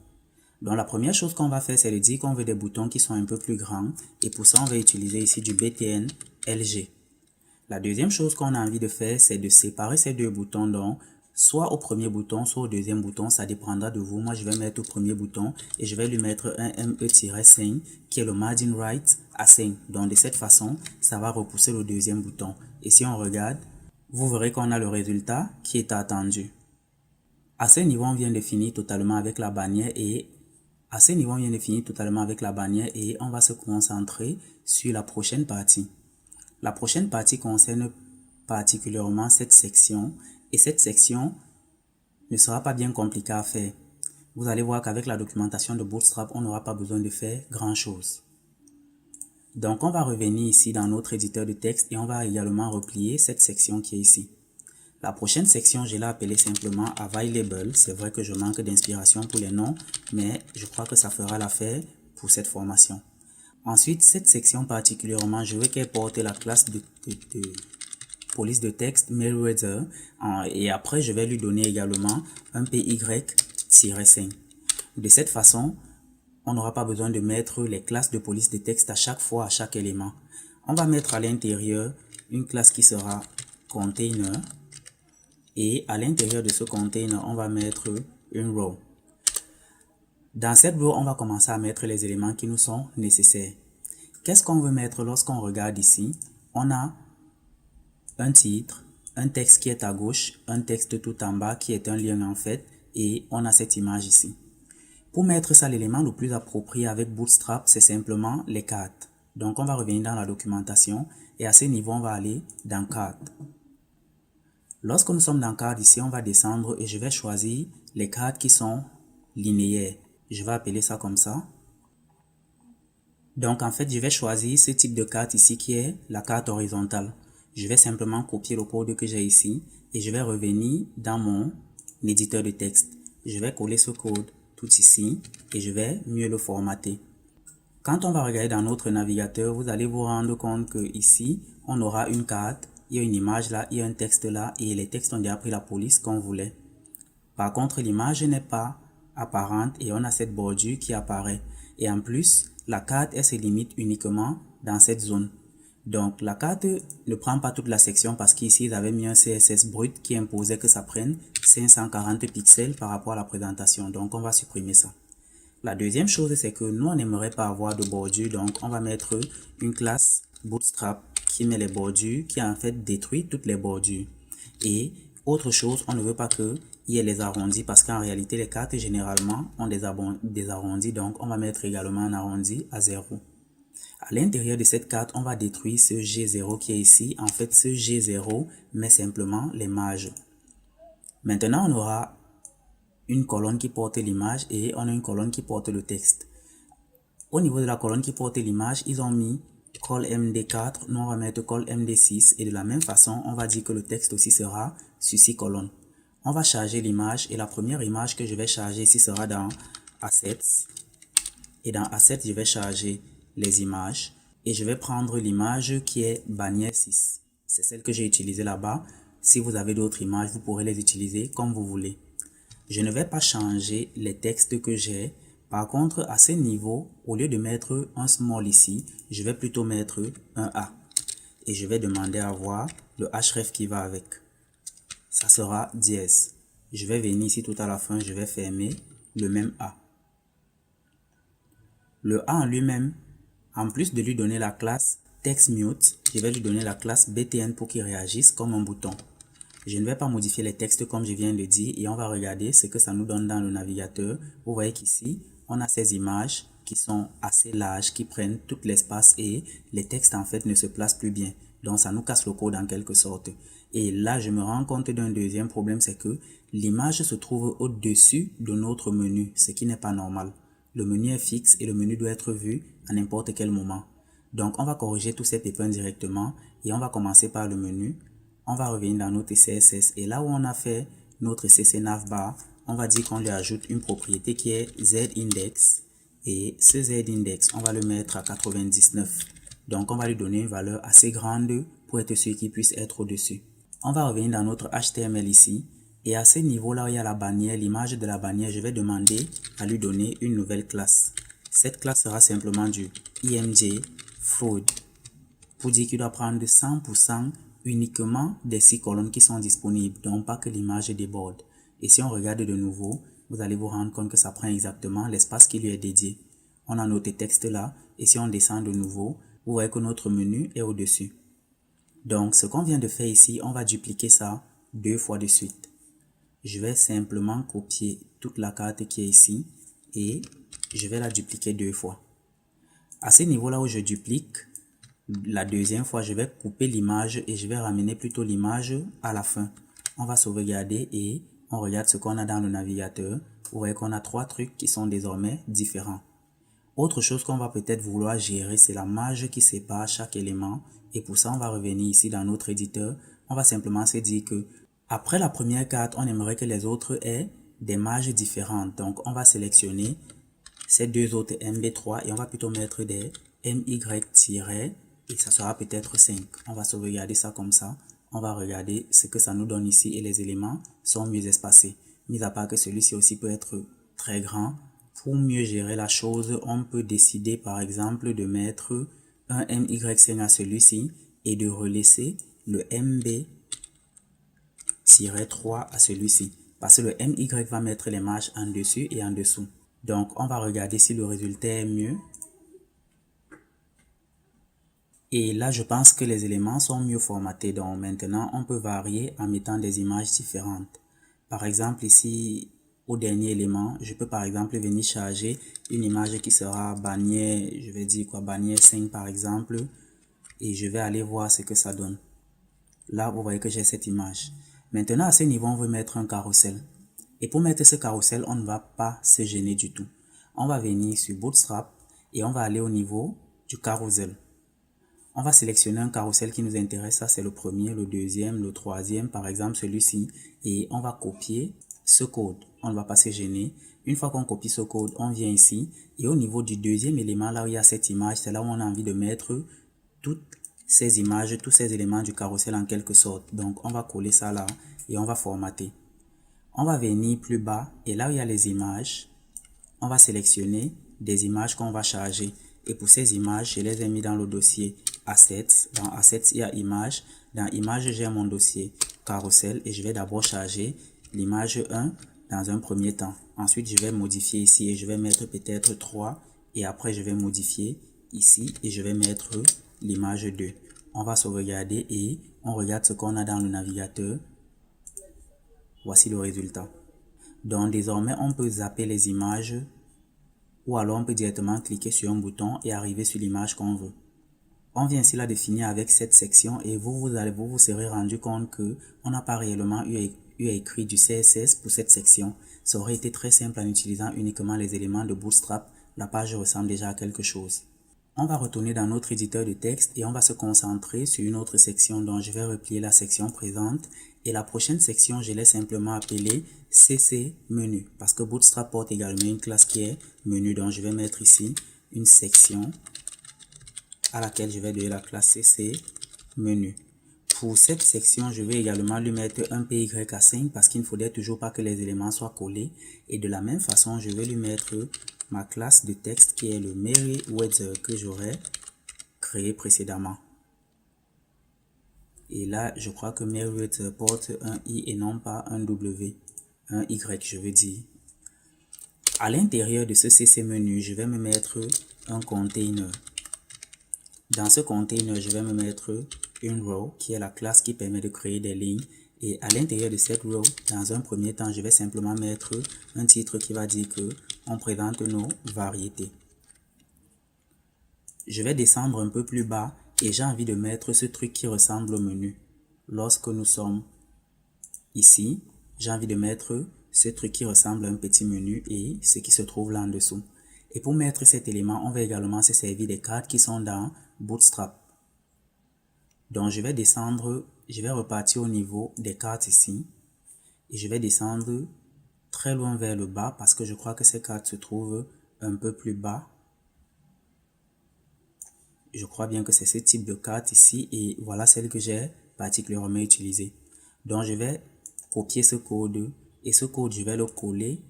Donc la première chose qu'on va faire, c'est de dire qu'on veut des boutons qui sont un peu plus grands et pour ça, on va utiliser ici du BTN LG. La deuxième chose qu'on a envie de faire, c'est de séparer ces deux boutons donc soit au premier bouton, soit au deuxième bouton, ça dépendra de vous. Moi, je vais mettre au premier bouton et je vais lui mettre un ME-5 qui est le margin right à 5. Donc, de cette façon, ça va repousser le deuxième bouton. Et si on regarde, vous verrez qu'on a le résultat qui est attendu. À ce niveau, on vient de finir totalement avec la bannière et on va se concentrer sur la prochaine partie. La prochaine partie concerne particulièrement cette section. Et cette section ne sera pas bien compliquée à faire. Vous allez voir qu'avec la documentation de Bootstrap, on n'aura pas besoin de faire grand chose. Donc, on va revenir ici dans notre éditeur de texte et on va également replier cette section qui est ici. La prochaine section, je l'ai appelée simplement Available. C'est vrai que je manque d'inspiration pour les noms, mais je crois que ça fera l'affaire pour cette formation. Ensuite, cette section particulièrement, je veux qu'elle porte la classe de police de texte Meriwether et après je vais lui donner également un PY-5. De cette façon, on n'aura pas besoin de mettre les classes de police de texte à chaque fois, à chaque élément. On va mettre à l'intérieur une classe qui sera container et à l'intérieur de ce container, on va mettre une row. Dans cette row, on va commencer à mettre les éléments qui nous sont nécessaires. Qu'est-ce qu'on veut mettre lorsqu'on regarde ici? On a un titre, un texte qui est à gauche, un texte tout en bas qui est un lien en fait et on a cette image ici. Pour mettre ça, l'élément le plus approprié avec Bootstrap, c'est simplement les cartes. Donc on va revenir dans la documentation et à ce niveau, on va aller dans cartes. Lorsque nous sommes dans cartes ici, on va descendre et je vais choisir les cartes qui sont linéaires. Je vais appeler ça comme ça. Donc en fait, je vais choisir ce type de carte ici qui est la carte horizontale. Je vais simplement copier le code que j'ai ici et je vais revenir dans mon éditeur de texte. Je vais coller ce code tout ici et je vais mieux le formater. Quand on va regarder dans notre navigateur, vous allez vous rendre compte que ici, on aura une carte, il y a une image là, il y a un texte là et les textes ont déjà pris la police qu'on voulait. Par contre, l'image n'est pas apparente et on a cette bordure qui apparaît. Et en plus, la carte, elle se limite uniquement dans cette zone. Donc, la carte ne prend pas toute la section parce qu'ici, ils avaient mis un CSS brut qui imposait que ça prenne 540 pixels par rapport à la présentation. Donc, on va supprimer ça. La deuxième chose, c'est que nous, on n'aimerait pas avoir de bordure. Donc, on va mettre une classe Bootstrap qui met les bordures, qui en fait détruit toutes les bordures. Et autre chose, on ne veut pas qu'il y ait les arrondis parce qu'en réalité, les cartes généralement ont des arrondis. Donc, on va mettre également un arrondi à 0. À l'intérieur de cette carte, on va détruire ce G0 qui est ici. En fait, ce G0 met simplement les marges. Maintenant, on aura une colonne qui porte l'image et on a une colonne qui porte le texte. Au niveau de la colonne qui porte l'image, ils ont mis col MD4, nous on va mettre col MD6 et de la même façon, on va dire que le texte aussi sera sur 6 colonnes. On va charger l'image et la première image que je vais charger ici sera dans Assets. Et dans Assets, je vais charger les images et je vais prendre l'image qui est bannière 6. C'est celle que j'ai utilisée là-bas. Si vous avez d'autres images, vous pourrez les utiliser comme vous voulez. Je ne vais pas changer les textes que j'ai. Par contre, à ce niveau, au lieu de mettre un small ici, je vais plutôt mettre un A. Et je vais demander à voir le href qui va avec. Ça sera dièse. Je vais venir ici tout à la fin, je vais fermer le même A. Le A en lui-même, en plus de lui donner la classe TextMute, je vais lui donner la classe BTN pour qu'il réagisse comme un bouton. Je ne vais pas modifier les textes comme je viens de dire et on va regarder ce que ça nous donne dans le navigateur. Vous voyez qu'ici, on a ces images qui sont assez larges, qui prennent tout l'espace et les textes en fait ne se placent plus bien. Donc ça nous casse le code en quelque sorte. Et là, je me rends compte d'un deuxième problème, c'est que l'image se trouve au-dessus de notre menu, ce qui n'est pas normal. Le menu est fixe et le menu doit être vu à n'importe quel moment. Donc on va corriger tous ces pépins directement et on va commencer par le menu. On va revenir dans notre CSS et là où on a fait notre CC navbar, on va dire qu'on lui ajoute une propriété qui est ZIndex et ce ZIndex, on va le mettre à 99. Donc on va lui donner une valeur assez grande pour être sûr qu'il puisse être au-dessus. On va revenir dans notre HTML ici et à ce niveau-là où il y a la bannière, l'image de la bannière, je vais demander à lui donner une nouvelle classe. Cette classe sera simplement du img food pour dire qu'il doit prendre 100% uniquement des 6 colonnes qui sont disponibles, donc pas que l'image déborde. Et si on regarde de nouveau, vous allez vous rendre compte que ça prend exactement l'espace qui lui est dédié. On a notre texte là, et si on descend de nouveau, vous voyez que notre menu est au-dessus. Donc, ce qu'on vient de faire ici, on va dupliquer ça 2 fois de suite. Je vais simplement copier toute la carte qui est ici, et je vais la dupliquer 2 fois. À ce niveau-là où je duplique, la deuxième fois, je vais couper l'image et je vais ramener plutôt l'image à la fin. On va sauvegarder et on regarde ce qu'on a dans le navigateur. Vous voyez qu'on a 3 trucs qui sont désormais différents. Autre chose qu'on va peut-être vouloir gérer, c'est la marge qui sépare chaque élément. Et pour ça, on va revenir ici dans notre éditeur. On va simplement se dire que après la première carte, on aimerait que les autres aient des marges différentes. Donc, on va sélectionner ces deux autres MB3 et on va plutôt mettre des MY- et ça sera peut-être 5. On va sauvegarder ça comme ça. On va regarder ce que ça nous donne ici et les éléments sont mieux espacés. Mis à part que celui-ci aussi peut être très grand. Pour mieux gérer la chose, on peut décider par exemple de mettre un MY5 à celui-ci et de relaisser le MB-3 à celui-ci. Parce que le MY va mettre les marges en dessus et en dessous. Donc on va regarder si le résultat est mieux. Et là, je pense que les éléments sont mieux formatés. Donc maintenant, on peut varier en mettant des images différentes. Par exemple, ici, au dernier élément, je peux par exemple venir charger une image qui sera bannière, je vais dire quoi, bannière 5 par exemple. Et je vais aller voir ce que ça donne. Là, vous voyez que j'ai cette image. Maintenant, à ce niveau, on veut mettre un carrousel. Et pour mettre ce carrousel, on ne va pas se gêner du tout. On va venir sur Bootstrap et on va aller au niveau du carrousel. On va sélectionner un carrousel qui nous intéresse. Ça, c'est le premier, le deuxième, le troisième, par exemple celui-ci. Et on va copier ce code, on ne va pas se gêner. Une fois qu'on copie ce code, on vient ici et au niveau du deuxième élément, là où il y a cette image, c'est là où on a envie de mettre toutes ces images, tous ces éléments du carrousel en quelque sorte. Donc, on va coller ça là et on va formater. On va venir plus bas et là où il y a les images, on va sélectionner des images qu'on va charger. Et pour ces images, je les ai mis dans le dossier Assets. Dans Assets, il y a Images. Dans Images, j'ai mon dossier Carousel et je vais d'abord charger l'image 1 dans un premier temps. Ensuite, je vais modifier ici et je vais mettre peut-être 3. Et après, je vais modifier ici et je vais mettre l'image 2. On va sauvegarder et on regarde ce qu'on a dans le navigateur. Voici le résultat. Donc désormais, on peut zapper les images ou alors on peut directement cliquer sur un bouton et arriver sur l'image qu'on veut. On vient ici la définir avec cette section et vous serez rendu compte que on n'a pas réellement eu à écrire du CSS pour cette section. Ça aurait été très simple en utilisant uniquement les éléments de Bootstrap. La page ressemble déjà à quelque chose. On va retourner dans notre éditeur de texte et on va se concentrer sur une autre section dont je vais replier la section présente. Et la prochaine section, je l'ai simplement appelée CC Menu parce que Bootstrap porte également une classe qui est Menu. Donc je vais mettre ici une section à laquelle je vais donner la classe CC Menu. Pour cette section, je vais également lui mettre un PY5 parce qu'il ne faudrait toujours pas que les éléments soient collés. Et de la même façon, je vais lui mettre ma classe de texte qui est le Meriwether que j'aurais créé précédemment. Et là, je crois que Meriwether porte un I et non pas un W, un Y, je veux dire. À l'intérieur de ce CC menu, je vais me mettre un container. Dans ce container, je vais me mettre une row qui est la classe qui permet de créer des lignes. Et à l'intérieur de cette row, dans un premier temps, je vais simplement mettre un titre qui va dire que on présente nos variétés. Je vais descendre un peu plus bas et j'ai envie de mettre ce truc qui ressemble au menu. Lorsque nous sommes ici, j'ai envie de mettre ce truc qui ressemble à un petit menu et ce qui se trouve là en dessous. Et pour mettre cet élément, on va également se servir des cartes qui sont dans Bootstrap. Donc je vais descendre, je vais repartir au niveau des cartes ici et je vais descendre très loin vers le bas parce que je crois que ces cartes se trouvent un peu plus bas. Je crois bien que c'est ce type de carte ici et voilà celle que j'ai particulièrement utilisée. Donc je vais copier ce code et ce code je vais le coller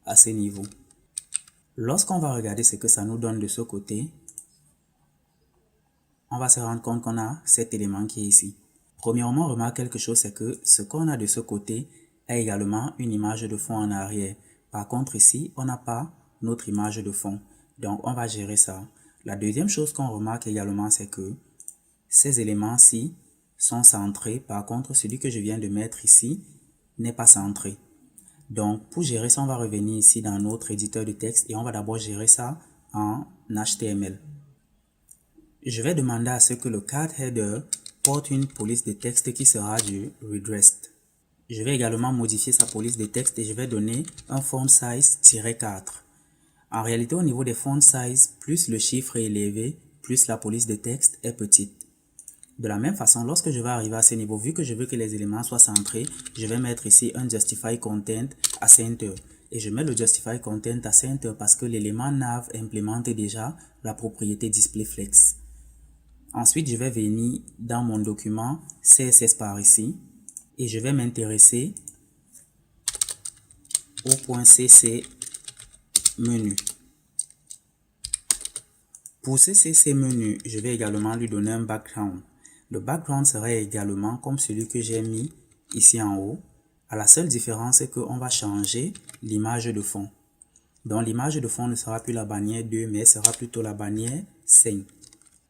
à ce niveau. Lorsqu'on va regarder ce que ça nous donne de ce côté, on va se rendre compte qu'on a cet élément qui est ici. Premièrement, on remarque quelque chose, c'est que ce qu'on a de ce côté est également une image de fond en arrière. Par contre ici, on n'a pas notre image de fond. Donc on va gérer ça. La deuxième chose qu'on remarque également, c'est que ces éléments-ci sont centrés. Par contre, celui que je viens de mettre ici n'est pas centré. Donc pour gérer ça, on va revenir ici dans notre éditeur de texte et on va d'abord gérer ça en HTML. Je vais demander à ce que le card header porte une police de texte qui sera du redressed. Je vais également modifier sa police de texte et je vais donner un font size-4. En réalité, au niveau des font size, plus le chiffre est élevé, plus la police de texte est petite. De la même façon, lorsque je vais arriver à ce niveau, vu que je veux que les éléments soient centrés, je vais mettre ici un justify content à center. Et je mets le justify content à center parce que l'élément nav implémente déjà la propriété displayFlex. Ensuite, je vais venir dans mon document CSS par ici et je vais m'intéresser au point CC menu. Pour ce CC menu, je vais également lui donner un background. Le background sera également comme celui que j'ai mis ici en haut. À la seule différence, c'est qu'on va changer l'image de fond. Donc l'image de fond ne sera plus la bannière 2, mais sera plutôt la bannière 5.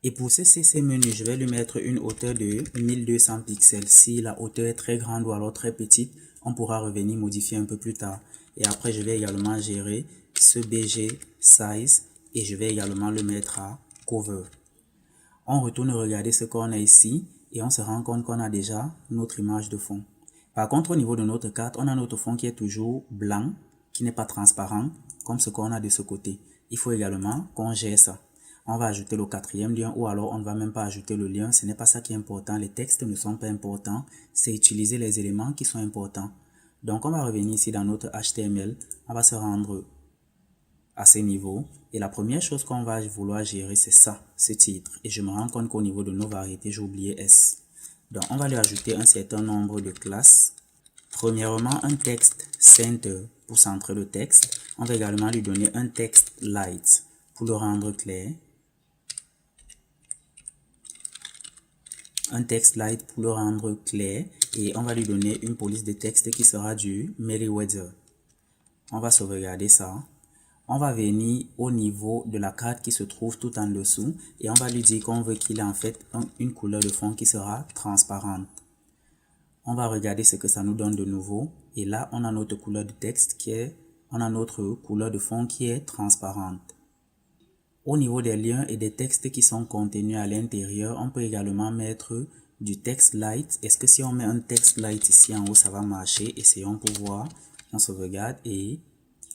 Et pour ce CC menu, je vais lui mettre une hauteur de 1200 pixels. Si la hauteur est très grande ou alors très petite, on pourra revenir modifier un peu plus tard. Et après, je vais également gérer ce BG size et je vais également le mettre à cover. On retourne regarder ce qu'on a ici et on se rend compte qu'on a déjà notre image de fond. Par contre, au niveau de notre carte, on a notre fond qui est toujours blanc, qui n'est pas transparent, comme ce qu'on a de ce côté. Il faut également qu'on gère ça. On va ajouter le quatrième lien ou alors on ne va même pas ajouter le lien. Ce n'est pas ça qui est important. Les textes ne sont pas importants. C'est utiliser les éléments qui sont importants. Donc, on va revenir ici dans notre HTML. On va se rendre à ce niveau. Et la première chose qu'on va vouloir gérer, c'est ça, ce titre. Et je me rends compte qu'au niveau de nos variétés, j'ai oublié S. Donc, on va lui ajouter un certain nombre de classes. Premièrement, un texte center pour centrer le texte. On va également lui donner un texte light pour le rendre clair. Un texte light pour le rendre clair. Et on va lui donner une police de texte qui sera du Merriweather. On va sauvegarder ça. On va venir au niveau de la carte qui se trouve tout en dessous et on va lui dire qu'on veut qu'il ait en fait une couleur de fond qui sera transparente. On va regarder ce que ça nous donne de nouveau et là on a notre couleur de texte on a notre couleur de fond qui est transparente. Au niveau des liens et des textes qui sont contenus à l'intérieur, on peut également mettre du texte light. Est-ce que si on met un texte light ici en haut, ça va marcher? Essayons pour voir. On sauvegarde et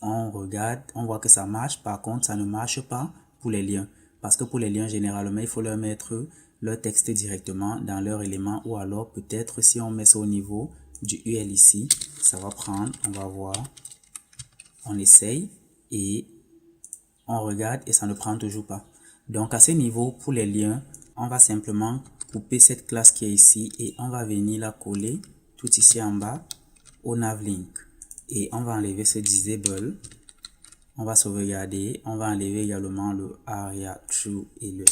on regarde, on voit que ça marche. Par contre, ça ne marche pas pour les liens. Parce que pour les liens, généralement, il faut leur mettre leur texte directement dans leur élément. Ou alors, peut-être, si on met ça au niveau du UL ici, ça va prendre, on va voir. On essaye et on regarde et ça ne prend toujours pas. Donc, à ce niveau, pour les liens, on va simplement couper cette classe qui est ici et on va venir la coller tout ici en bas au navlink. Et on va enlever ce disable. On va sauvegarder. On va enlever également le aria true et le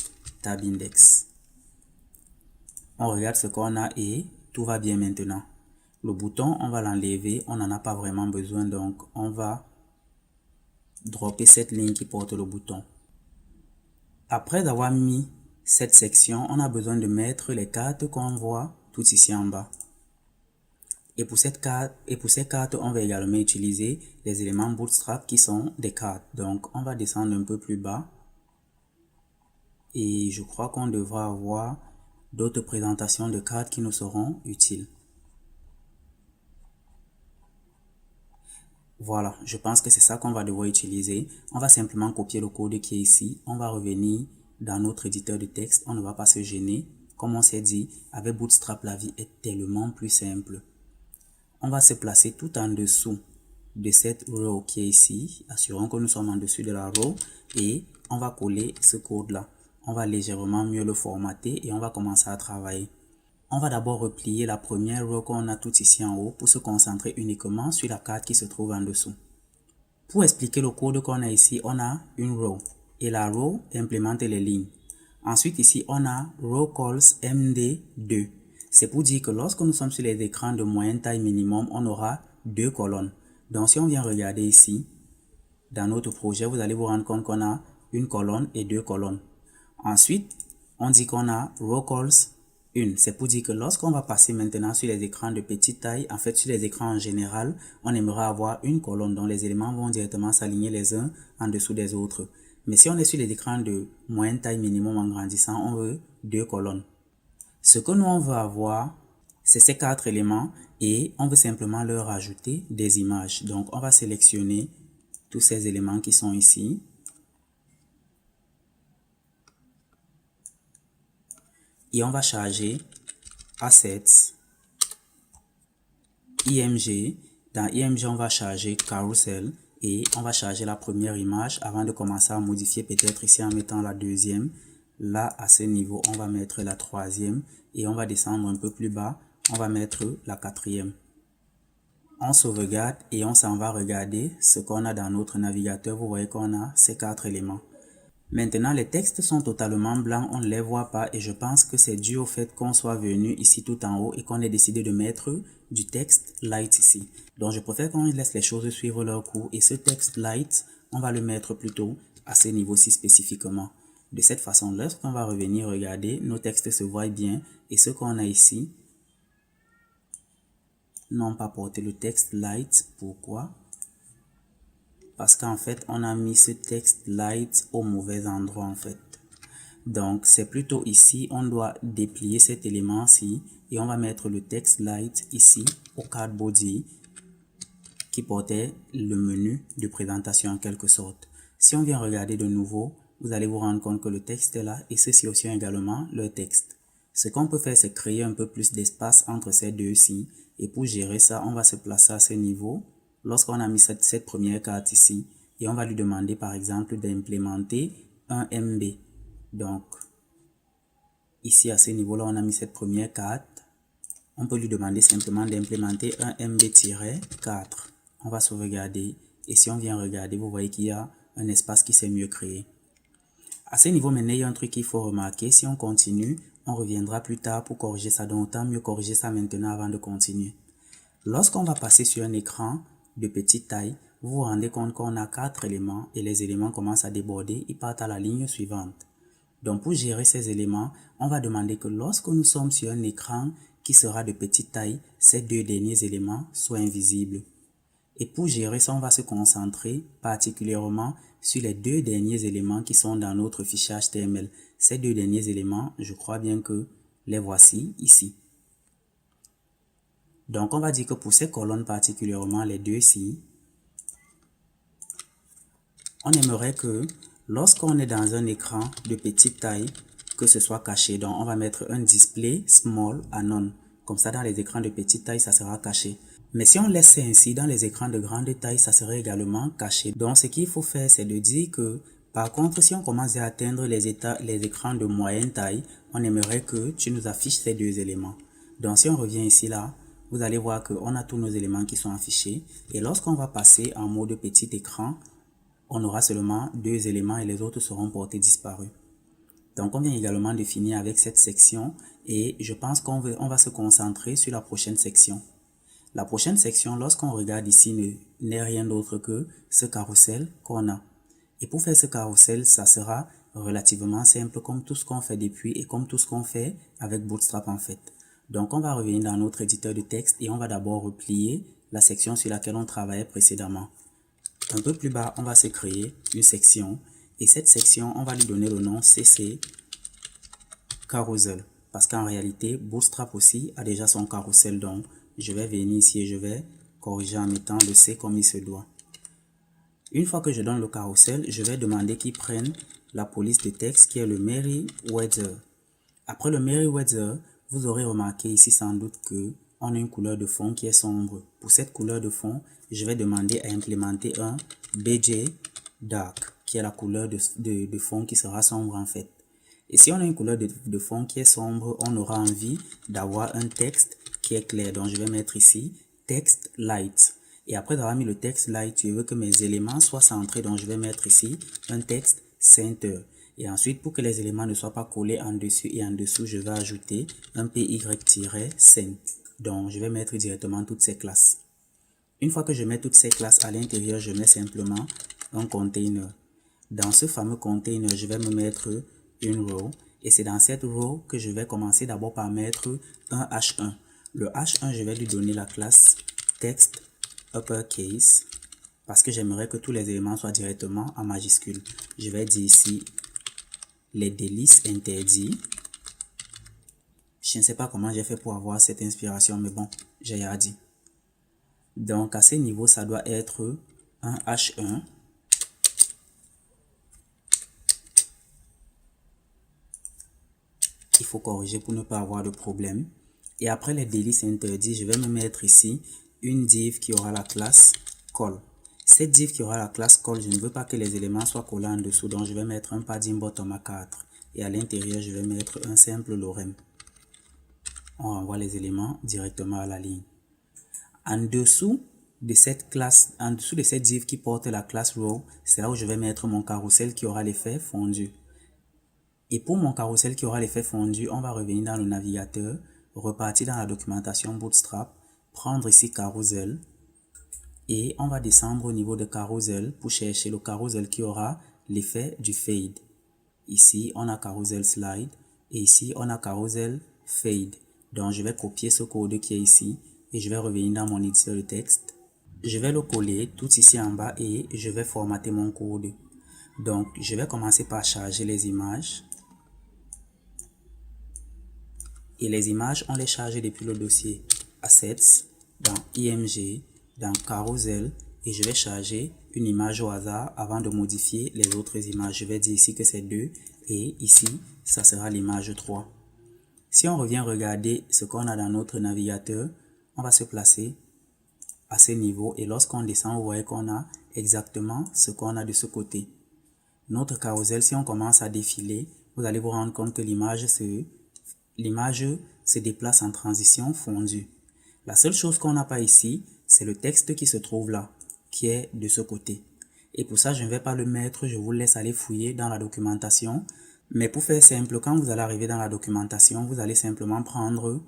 tab index. On regarde ce qu'on a et tout va bien maintenant. Le bouton, on va l'enlever. On n'en a pas vraiment besoin. Donc, on va dropper cette ligne qui porte le bouton. Après avoir mis cette section, on a besoin de mettre les cartes qu'on voit tout ici en bas. Et pour ces cartes, on va également utiliser les éléments Bootstrap qui sont des cartes. Donc, on va descendre un peu plus bas. Et je crois qu'on devra avoir d'autres présentations de cartes qui nous seront utiles. Voilà, je pense que c'est ça qu'on va devoir utiliser. On va simplement copier le code qui est ici. On va revenir dans notre éditeur de texte. On ne va pas se gêner. Comme on s'est dit, avec Bootstrap, la vie est tellement plus simple. On va se placer tout en dessous de cette row qui est ici. Assurons que nous sommes en dessus de la row et on va coller ce code là. On va légèrement mieux le formater et on va commencer à travailler. On va d'abord replier la première row qu'on a tout ici en haut pour se concentrer uniquement sur la carte qui se trouve en dessous. Pour expliquer le code qu'on a ici, on a une row et la row implémente les lignes. Ensuite ici, on a row calls MD2. C'est pour dire que lorsque nous sommes sur les écrans de moyenne taille minimum, on aura deux colonnes. Donc si on vient regarder ici, dans notre projet, vous allez vous rendre compte qu'on a une colonne et deux colonnes. Ensuite, on dit qu'on a row calls 1. C'est pour dire que lorsqu'on va passer maintenant sur les écrans de petite taille, en fait sur les écrans en général, on aimerait avoir une colonne dont les éléments vont directement s'aligner les uns en dessous des autres. Mais si on est sur les écrans de moyenne taille minimum en grandissant, on veut deux colonnes. Ce que nous on veut avoir, c'est ces quatre éléments et on veut simplement leur ajouter des images. Donc on va sélectionner tous ces éléments qui sont ici. Et on va charger Assets, IMG. Dans IMG, on va charger Carousel et on va charger la première image avant de commencer à modifier peut-être ici en mettant la deuxième. Là, à ce niveau, on va mettre la troisième et on va descendre un peu plus bas. On va mettre la quatrième. On sauvegarde et on s'en va regarder ce qu'on a dans notre navigateur. Vous voyez qu'on a ces quatre éléments. Maintenant, les textes sont totalement blancs, on ne les voit pas et je pense que c'est dû au fait qu'on soit venu ici tout en haut et qu'on ait décidé de mettre du texte light ici. Donc, je préfère qu'on laisse les choses suivre leur cours et ce texte light, on va le mettre plutôt à ce niveau-ci spécifiquement. De cette façon, lorsqu'on va revenir regarder, nos textes se voient bien et ce qu'on a ici, n'ont pas porté le texte light. Pourquoi? Parce qu'en fait, on a mis ce texte light au mauvais endroit en fait. Donc, c'est plutôt ici, on doit déplier cet élément-ci et on va mettre le texte light ici au card body qui portait le menu de présentation en quelque sorte. Si on vient regarder de nouveau, vous allez vous rendre compte que le texte est là et ceux-ci aussi ont également leur texte. Ce qu'on peut faire, c'est créer un peu plus d'espace entre ces deux-ci Et pour gérer ça, on va se placer à ce niveau. Lorsqu'on a mis cette première carte ici, et on va lui demander par exemple d'implémenter un MB. Donc, ici à ce niveau-là, on a mis cette première carte. On peut lui demander simplement d'implémenter un MB-4. On va sauvegarder. Et si on vient regarder, vous voyez qu'il y a un espace qui s'est mieux créé. À ce niveau, maintenant, il y a un truc qu'il faut remarquer. Si on continue, on reviendra plus tard pour corriger ça. Donc, autant mieux corriger ça maintenant avant de continuer. Lorsqu'on va passer sur un écran de petite taille, vous vous rendez compte qu'on a 4 éléments et les éléments commencent à déborder. Ils partent à la ligne suivante. Donc, pour gérer ces éléments, on va demander que lorsque nous sommes sur un écran qui sera de petite taille, ces deux derniers éléments soient invisibles. Et pour gérer ça, on va se concentrer particulièrement sur les deux derniers éléments qui sont dans notre fichier HTML. Ces deux derniers éléments, je crois bien que les voici ici. Donc, on va dire que pour ces colonnes particulièrement, les deux-ci, on aimerait que lorsqu'on est dans un écran de petite taille, que ce soit caché. Donc, on va mettre un display small à none. Comme ça, dans les écrans de petite taille, ça sera caché. Mais si on laisse ça ainsi, dans les écrans de grande taille, ça serait également caché. Donc, ce qu'il faut faire, c'est de dire que, par contre, si on commence à atteindre les écrans de moyenne taille, on aimerait que tu nous affiches ces deux éléments. Donc, si on revient ici, là, vous allez voir qu'on a tous nos éléments qui sont affichés. Et lorsqu'on va passer en mode petit écran, on aura seulement deux éléments et les autres seront portés disparus. Donc, on vient également de finir avec cette section et je pense qu'on va se concentrer sur la prochaine section. La prochaine section, lorsqu'on regarde ici, n'est rien d'autre que ce carrousel qu'on a. Et pour faire ce carrousel, ça sera relativement simple comme tout ce qu'on fait depuis et comme tout ce qu'on fait avec Bootstrap en fait. Donc, on va revenir dans notre éditeur de texte et on va d'abord replier la section sur laquelle on travaillait précédemment. Un peu plus bas, on va se créer une section et cette section, on va lui donner le nom CC Carousel parce qu'en réalité, Bootstrap aussi a déjà son carrousel. Donc, je vais venir ici et je vais corriger en mettant le C comme il se doit. Une fois que je donne le carrousel, je vais demander qu'il prenne la police de texte qui est le Merriweather. Après le Merriweather, vous aurez remarqué ici sans doute que on a une couleur de fond qui est sombre. Pour cette couleur de fond, je vais demander à implémenter un BJ Dark, qui est la couleur de fond qui sera sombre en fait. Et si on a une couleur de fond qui est sombre, on aura envie d'avoir un texte qui est clair. Donc je vais mettre ici texte light. Et après avoir mis le texte light, je veux que mes éléments soient centrés. Donc je vais mettre ici un texte center. Et ensuite, pour que les éléments ne soient pas collés en dessus et en dessous, je vais ajouter un py-cent. Donc, je vais mettre directement toutes ces classes. Une fois que je mets toutes ces classes à l'intérieur, je mets simplement un container. Dans ce fameux container, je vais me mettre une row. Et c'est dans cette row que je vais commencer d'abord par mettre un H1. Le H1, je vais lui donner la classe text uppercase parce que j'aimerais que tous les éléments soient directement en majuscule. Je vais dire ici les délices interdits. Je ne sais pas comment j'ai fait pour avoir cette inspiration, mais bon, j'ai rien dit. Donc, à ce niveau, ça doit être un H1. Il faut corriger pour ne pas avoir de problème. Et après les délices interdits, je vais me mettre ici une div qui aura la classe call. Cette div qui aura la classe call, je ne veux pas que les éléments soient collés en dessous, donc je vais mettre un padding bottom à 4. Et à l'intérieur, je vais mettre un simple lorem. On renvoie les éléments directement à la ligne. En dessous de cette classe, en dessous de cette div qui porte la classe row, c'est là où je vais mettre mon carrousel qui aura l'effet fondu. Et pour mon carrousel qui aura l'effet fondu, on va revenir dans le navigateur, repartir dans la documentation Bootstrap, prendre ici carrousel et on va descendre au niveau de carrousel pour chercher le carrousel qui aura l'effet du fade. Ici, on a carousel slide et ici, on a carousel fade. Donc, je vais copier ce code qui est ici et je vais revenir dans mon éditeur de texte. Je vais le coller tout ici en bas et je vais formater mon code. Donc, je vais commencer par charger les images. Et les images, on les charge depuis le dossier Assets, dans IMG, dans Carousel. Et je vais charger une image au hasard avant de modifier les autres images. Je vais dire ici que c'est 2 et ici, ça sera l'image 3. Si on revient regarder ce qu'on a dans notre navigateur, on va se placer à ce niveau et lorsqu'on descend, vous voyez qu'on a exactement ce qu'on a de ce côté. Notre carrousel, si on commence à défiler, vous allez vous rendre compte que l'image se déplace en transition fondue. La seule chose qu'on n'a pas ici, c'est le texte qui se trouve là, qui est de ce côté. Et pour ça, je ne vais pas le mettre, je vous laisse aller fouiller dans la documentation. Mais pour faire simple, quand vous allez arriver dans la documentation, vous allez simplement prendre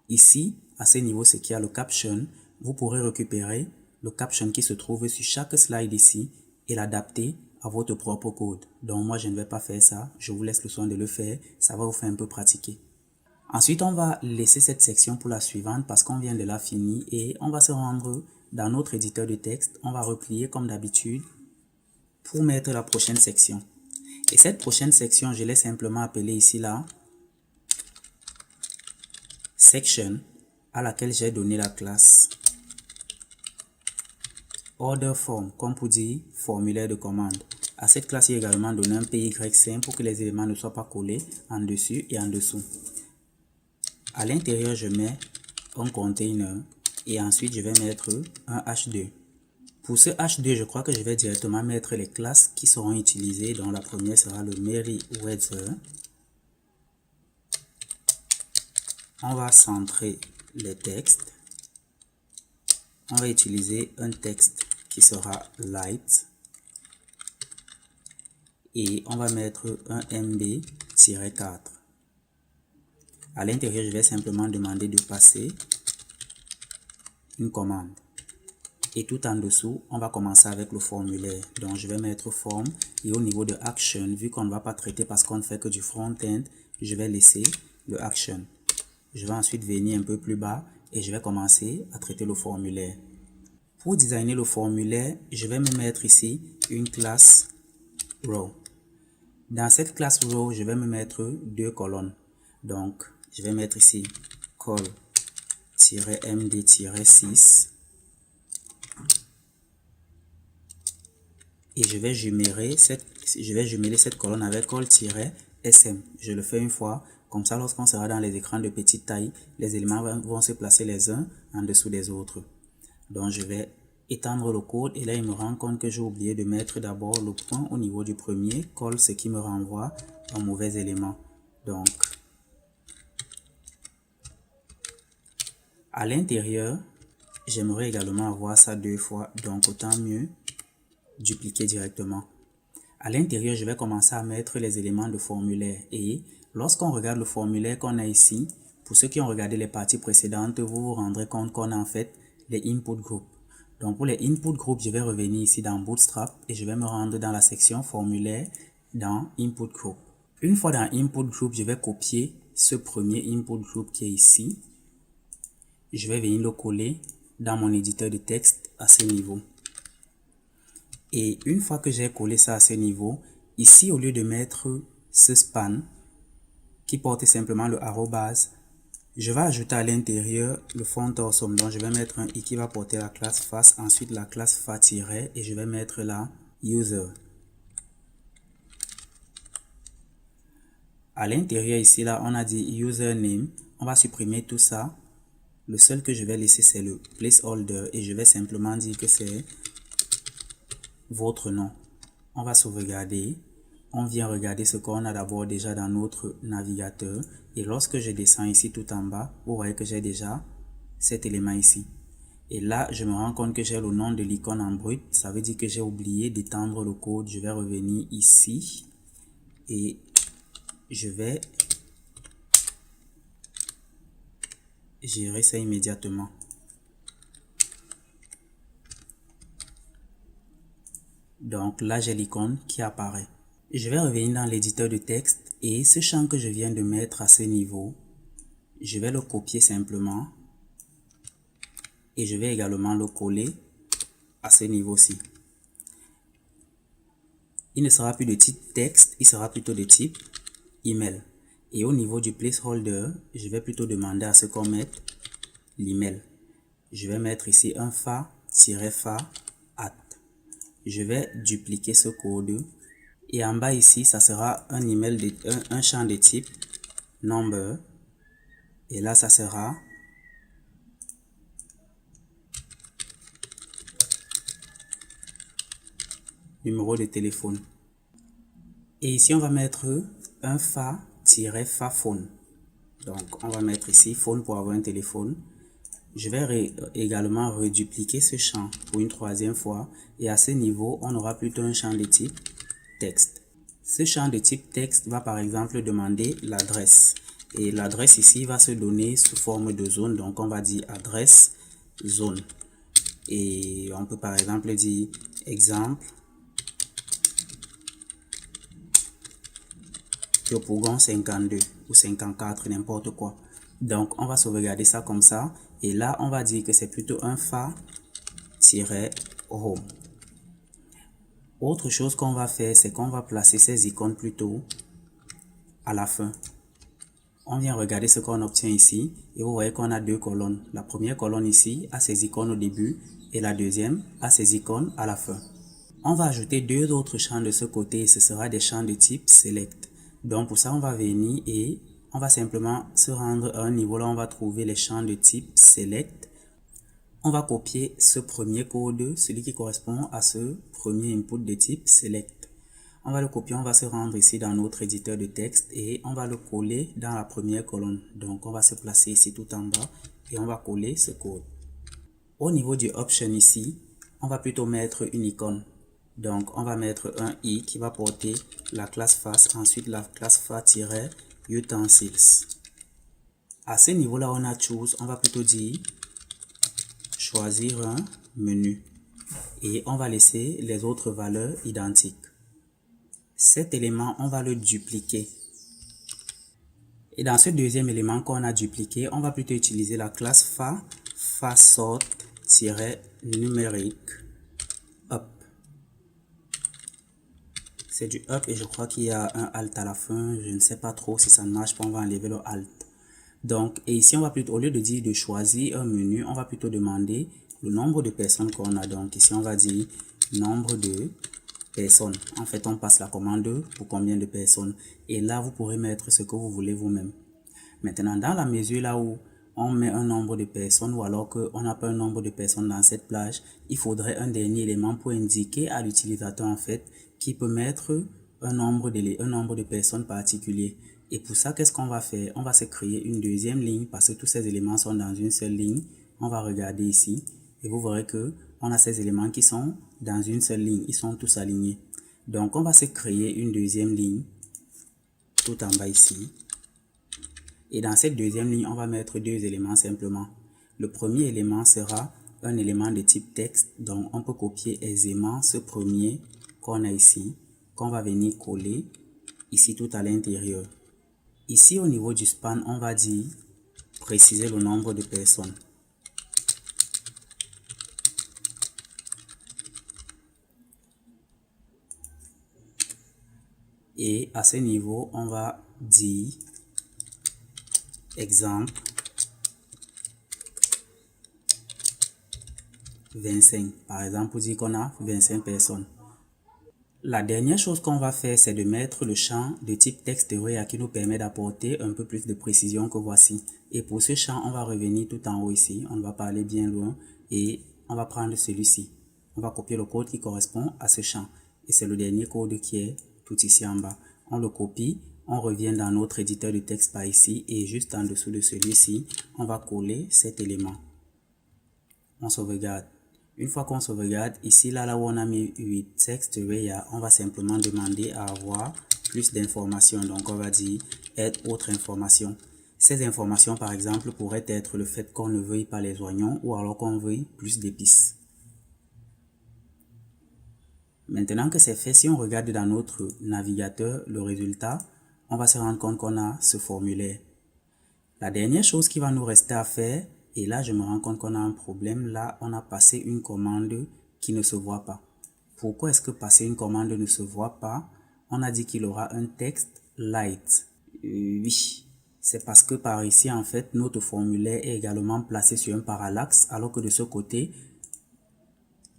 ici, à ce niveau, ce qui a le caption. Vous pourrez récupérer le caption qui se trouve sur chaque slide ici et l'adapter à votre propre code. Donc moi, je ne vais pas faire ça. Je vous laisse le soin de le faire. Ça va vous faire un peu pratiquer. Ensuite, on va laisser cette section pour la suivante parce qu'on vient de la finir et on va se rendre dans notre éditeur de texte. On va replier comme d'habitude pour mettre la prochaine section. Et cette prochaine section, je l'ai simplement appelée ici là section à laquelle j'ai donné la classe order form, comme pour dire formulaire de commande. À cette classe, il y a également donné un PY5 pour que les éléments ne soient pas collés en dessus et en dessous. À l'intérieur, je mets un container et ensuite je vais mettre un H2. Pour ce H2, je crois que je vais directement mettre les classes qui seront utilisées. Donc la première sera le Meriwether. On va centrer les textes. On va utiliser un texte qui sera light. Et on va mettre un MB-4. À l'intérieur, je vais simplement demander de passer une commande. Et tout en dessous, on va commencer avec le formulaire. Donc, je vais mettre form. Et au niveau de action, vu qu'on ne va pas traiter parce qu'on ne fait que du front-end, je vais laisser le action. Je vais ensuite venir un peu plus bas et je vais commencer à traiter le formulaire. Pour designer le formulaire, je vais me mettre ici une classe row. Dans cette classe row, je vais me mettre deux colonnes. Donc, je vais mettre ici call-md-6 et je vais jumeler cette colonne avec call-sm. Je le fais une fois, comme ça lorsqu'on sera dans les écrans de petite taille, les éléments vont se placer les uns en dessous des autres. Donc, je vais étendre le code et là, il me rend compte que j'ai oublié de mettre d'abord le point au niveau du premier call, ce qui me renvoie un mauvais élément. Donc, à l'intérieur, j'aimerais également avoir ça deux fois, donc autant mieux dupliquer directement. À l'intérieur, je vais commencer à mettre les éléments de formulaire et lorsqu'on regarde le formulaire qu'on a ici, pour ceux qui ont regardé les parties précédentes, vous vous rendrez compte qu'on a en fait les input groups. Donc pour les input groups, je vais revenir ici dans Bootstrap et je vais me rendre dans la section formulaire dans input group. Une fois dans input group, je vais copier ce premier input group qui est ici. Je vais venir le coller dans mon éditeur de texte à ce niveau. Et une fois que j'ai collé ça à ce niveau, ici au lieu de mettre ce span qui porte simplement le arrobase, je vais ajouter à l'intérieur le font awesome. Donc je vais mettre un i qui va porter la classe face, ensuite la classe fa- et je vais mettre là user. À l'intérieur ici là, on a dit username. On va supprimer tout ça. Le seul que je vais laisser, c'est le placeholder et je vais simplement dire que c'est votre nom. On va sauvegarder. On vient regarder ce qu'on a d'abord déjà dans notre navigateur. Et lorsque je descends ici tout en bas, vous voyez que j'ai déjà cet élément ici. Et là, je me rends compte que j'ai le nom de l'icône en brut. Ça veut dire que j'ai oublié d'étendre le code. Je vais revenir ici et je vais gérer ça immédiatement. Donc là, j'ai l'icône qui apparaît. Je vais revenir dans l'éditeur de texte et ce champ que je viens de mettre à ce niveau, je vais le copier simplement et je vais également le coller à ce niveau-ci. Il ne sera plus de type texte, il sera plutôt de type email. Et au niveau du placeholder, je vais plutôt demander à ce qu'on mette l'email. Je vais mettre ici un fa-fa at. Je vais dupliquer ce code et en bas ici, ça sera un email un champ de type number et là ça sera numéro de téléphone. Et ici, on va mettre un fa-phone. Donc, on va mettre ici phone pour avoir un téléphone. Je vais également redupliquer ce champ pour une troisième fois. Et à ce niveau, on aura plutôt un champ de type texte. Ce champ de type texte va par exemple demander l'adresse. Et l'adresse ici va se donner sous forme de zone. Donc, on va dire adresse zone. Et on peut par exemple dire exemple Yopougon 52 ou 54, n'importe quoi. Donc, on va sauvegarder ça comme ça. Et là, on va dire que c'est plutôt un fa-home. Autre chose qu'on va faire, c'est qu'on va placer ces icônes plutôt à la fin. On vient regarder ce qu'on obtient ici. Et vous voyez qu'on a deux colonnes. La première colonne ici a ses icônes au début. Et la deuxième a ses icônes à la fin. On va ajouter deux autres champs de ce côté. Et ce sera des champs de type select. Donc pour ça, on va venir et on va simplement se rendre à un niveau là, on va trouver les champs de type select. On va copier ce premier code, celui qui correspond à ce premier input de type select. On va le copier, on va se rendre ici dans notre éditeur de texte et on va le coller dans la première colonne. Donc on va se placer ici tout en bas et on va coller ce code. Au niveau du option ici, on va plutôt mettre une icône. Donc, on va mettre un i qui va porter la classe face, ensuite la classe fa-utensils. À ce niveau-là, on a choose, on va plutôt dire choisir un menu. Et on va laisser les autres valeurs identiques. Cet élément, on va le dupliquer. Et dans ce deuxième élément qu'on a dupliqué, on va plutôt utiliser la classe fa-sort-numérique. C'est du up et je crois qu'il y a un alt à la fin. Je ne sais pas trop si ça ne marche pas. On va enlever le alt. Donc, et ici, on va plutôt, au lieu de dire de choisir un menu, on va plutôt demander le nombre de personnes qu'on a. Donc, ici, on va dire nombre de personnes. En fait, on passe la commande pour combien de personnes. Et là, vous pourrez mettre ce que vous voulez vous-même. Maintenant, dans la mesure là où on met un nombre de personnes ou alors qu'on n'a pas un nombre de personnes dans cette plage, il faudrait un dernier élément pour indiquer à l'utilisateur en fait qui peut mettre un nombre de personnes particulier. Et pour ça, qu'est-ce qu'on va faire? On va se créer une deuxième ligne parce que tous ces éléments sont dans une seule ligne. On va regarder ici et vous verrez que on a ces éléments qui sont dans une seule ligne. Ils sont tous alignés. Donc, on va se créer une deuxième ligne tout en bas ici. Et dans cette deuxième ligne, on va mettre deux éléments simplement. Le premier élément sera un élément de type texte. Donc, on peut copier aisément ce premier qu'on a ici, qu'on va venir coller ici tout à l'intérieur. Ici, au niveau du span, on va dire préciser le nombre de personnes. Et à ce niveau, on va dire exemple 25. Par exemple, pour dire qu'on a 25 personnes. La dernière chose qu'on va faire, c'est de mettre le champ de type texte Rea qui nous permet d'apporter un peu plus de précision que voici. Et pour ce champ, on va revenir tout en haut ici. On ne va pas aller bien loin. Et on va prendre celui-ci. On va copier le code qui correspond à ce champ. Et c'est le dernier code qui est tout ici en bas. On le copie. On revient dans notre éditeur de texte par ici. Et juste en dessous de celui-ci, on va coller cet élément. On sauvegarde. Une fois qu'on sauvegarde, ici, là où on a mis 8 texte Rea, on va simplement demander à avoir plus d'informations. Donc, on va dire aide autre information. Ces informations, par exemple, pourraient être le fait qu'on ne veuille pas les oignons ou alors qu'on veuille plus d'épices. Maintenant que c'est fait, si on regarde dans notre navigateur le résultat, on va se rendre compte qu'on a ce formulaire. La dernière chose qui va nous rester à faire, et là je me rends compte qu'on a un problème, là on a passé une commande qui ne se voit pas. Pourquoi est-ce que passer une commande ne se voit pas? On a dit qu'il aura un texte light. Oui, c'est parce que par ici en fait notre formulaire est également placé sur un parallaxe alors que de ce côté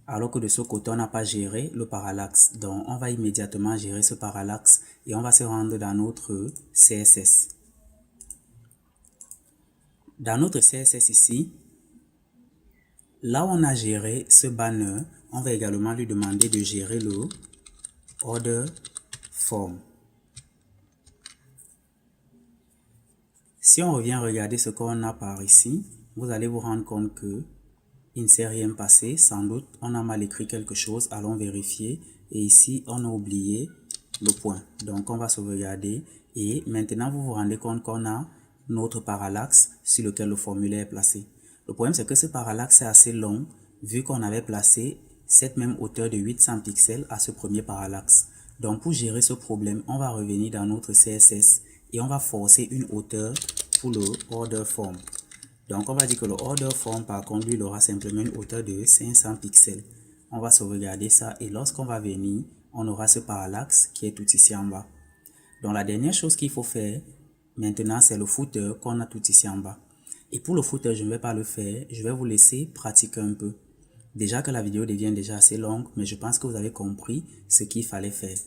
on n'a pas géré le parallaxe. Donc on va immédiatement gérer ce parallaxe et on va se rendre dans notre CSS. Dans notre CSS ici, là où on a géré ce banner, on va également lui demander de gérer le order form. Si on revient regarder ce qu'on a par ici, vous allez vous rendre compte que il ne s'est rien passé. Sans doute, on a mal écrit quelque chose. Allons vérifier. Et ici, on a oublié le point. Donc, on va sauvegarder. Et maintenant, vous vous rendez compte qu'on a notre parallaxe sur lequel le formulaire est placé. Le problème, c'est que ce parallaxe est assez long, vu qu'on avait placé cette même hauteur de 800 pixels à ce premier parallaxe. Donc, pour gérer ce problème, on va revenir dans notre CSS et on va forcer une hauteur pour le order form. Donc, on va dire que le order form, par contre, lui, il aura simplement une hauteur de 500 pixels. On va sauvegarder ça et lorsqu'on va venir, on aura ce parallaxe qui est tout ici en bas. Donc, la dernière chose qu'il faut faire maintenant, c'est le footer qu'on a tout ici en bas. Et pour le footer, je ne vais pas le faire. Je vais vous laisser pratiquer un peu. Déjà que la vidéo devient déjà assez longue, mais je pense que vous avez compris ce qu'il fallait faire.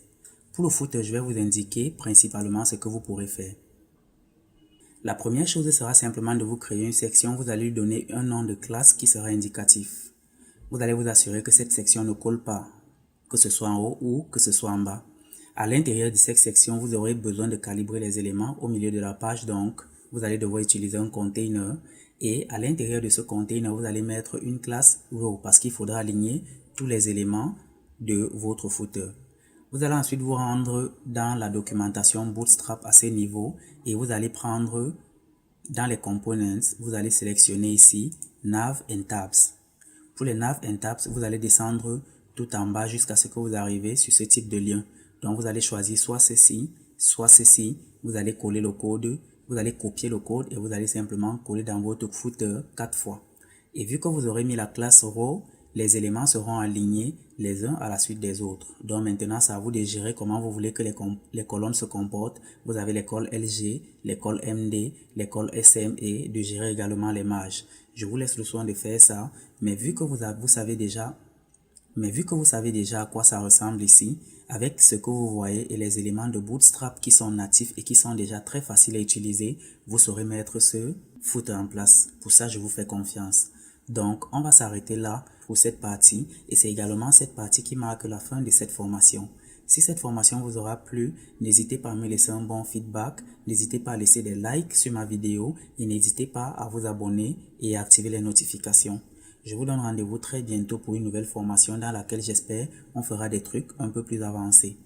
Pour le footer, je vais vous indiquer principalement ce que vous pourrez faire. La première chose sera simplement de vous créer une section. Vous allez lui donner un nom de classe qui sera indicatif. Vous allez vous assurer que cette section ne colle pas, que ce soit en haut ou que ce soit en bas. À l'intérieur de cette section, vous aurez besoin de calibrer les éléments au milieu de la page. Donc, vous allez devoir utiliser un container. Et à l'intérieur de ce container, vous allez mettre une classe row parce qu'il faudra aligner tous les éléments de votre footer. Vous allez ensuite vous rendre dans la documentation Bootstrap à ce niveau et vous allez prendre dans les components, vous allez sélectionner ici Nav and Tabs. Pour les Nav and Tabs, vous allez descendre tout en bas jusqu'à ce que vous arrivez sur ce type de lien. Donc vous allez choisir soit ceci, soit ceci. Vous allez coller le code, vous allez copier le code et vous allez simplement coller dans votre footer 4 fois. Et vu que vous aurez mis la classe row, les éléments seront alignés les uns à la suite des autres. Donc maintenant, c'est à vous de gérer comment vous voulez que les colonnes se comportent. Vous avez les cols LG, les cols MD, les cols SM et de gérer également les marges. Je vous laisse le soin de faire ça, mais vu que vous savez déjà à quoi ça ressemble ici, avec ce que vous voyez et les éléments de Bootstrap qui sont natifs et qui sont déjà très faciles à utiliser, vous saurez mettre ce footer en place. Pour ça, je vous fais confiance. Donc, on va s'arrêter là pour cette partie et c'est également cette partie qui marque la fin de cette formation. Si cette formation vous aura plu, n'hésitez pas à me laisser un bon feedback, n'hésitez pas à laisser des likes sur ma vidéo et n'hésitez pas à vous abonner et à activer les notifications. Je vous donne rendez-vous très bientôt pour une nouvelle formation dans laquelle j'espère on fera des trucs un peu plus avancés.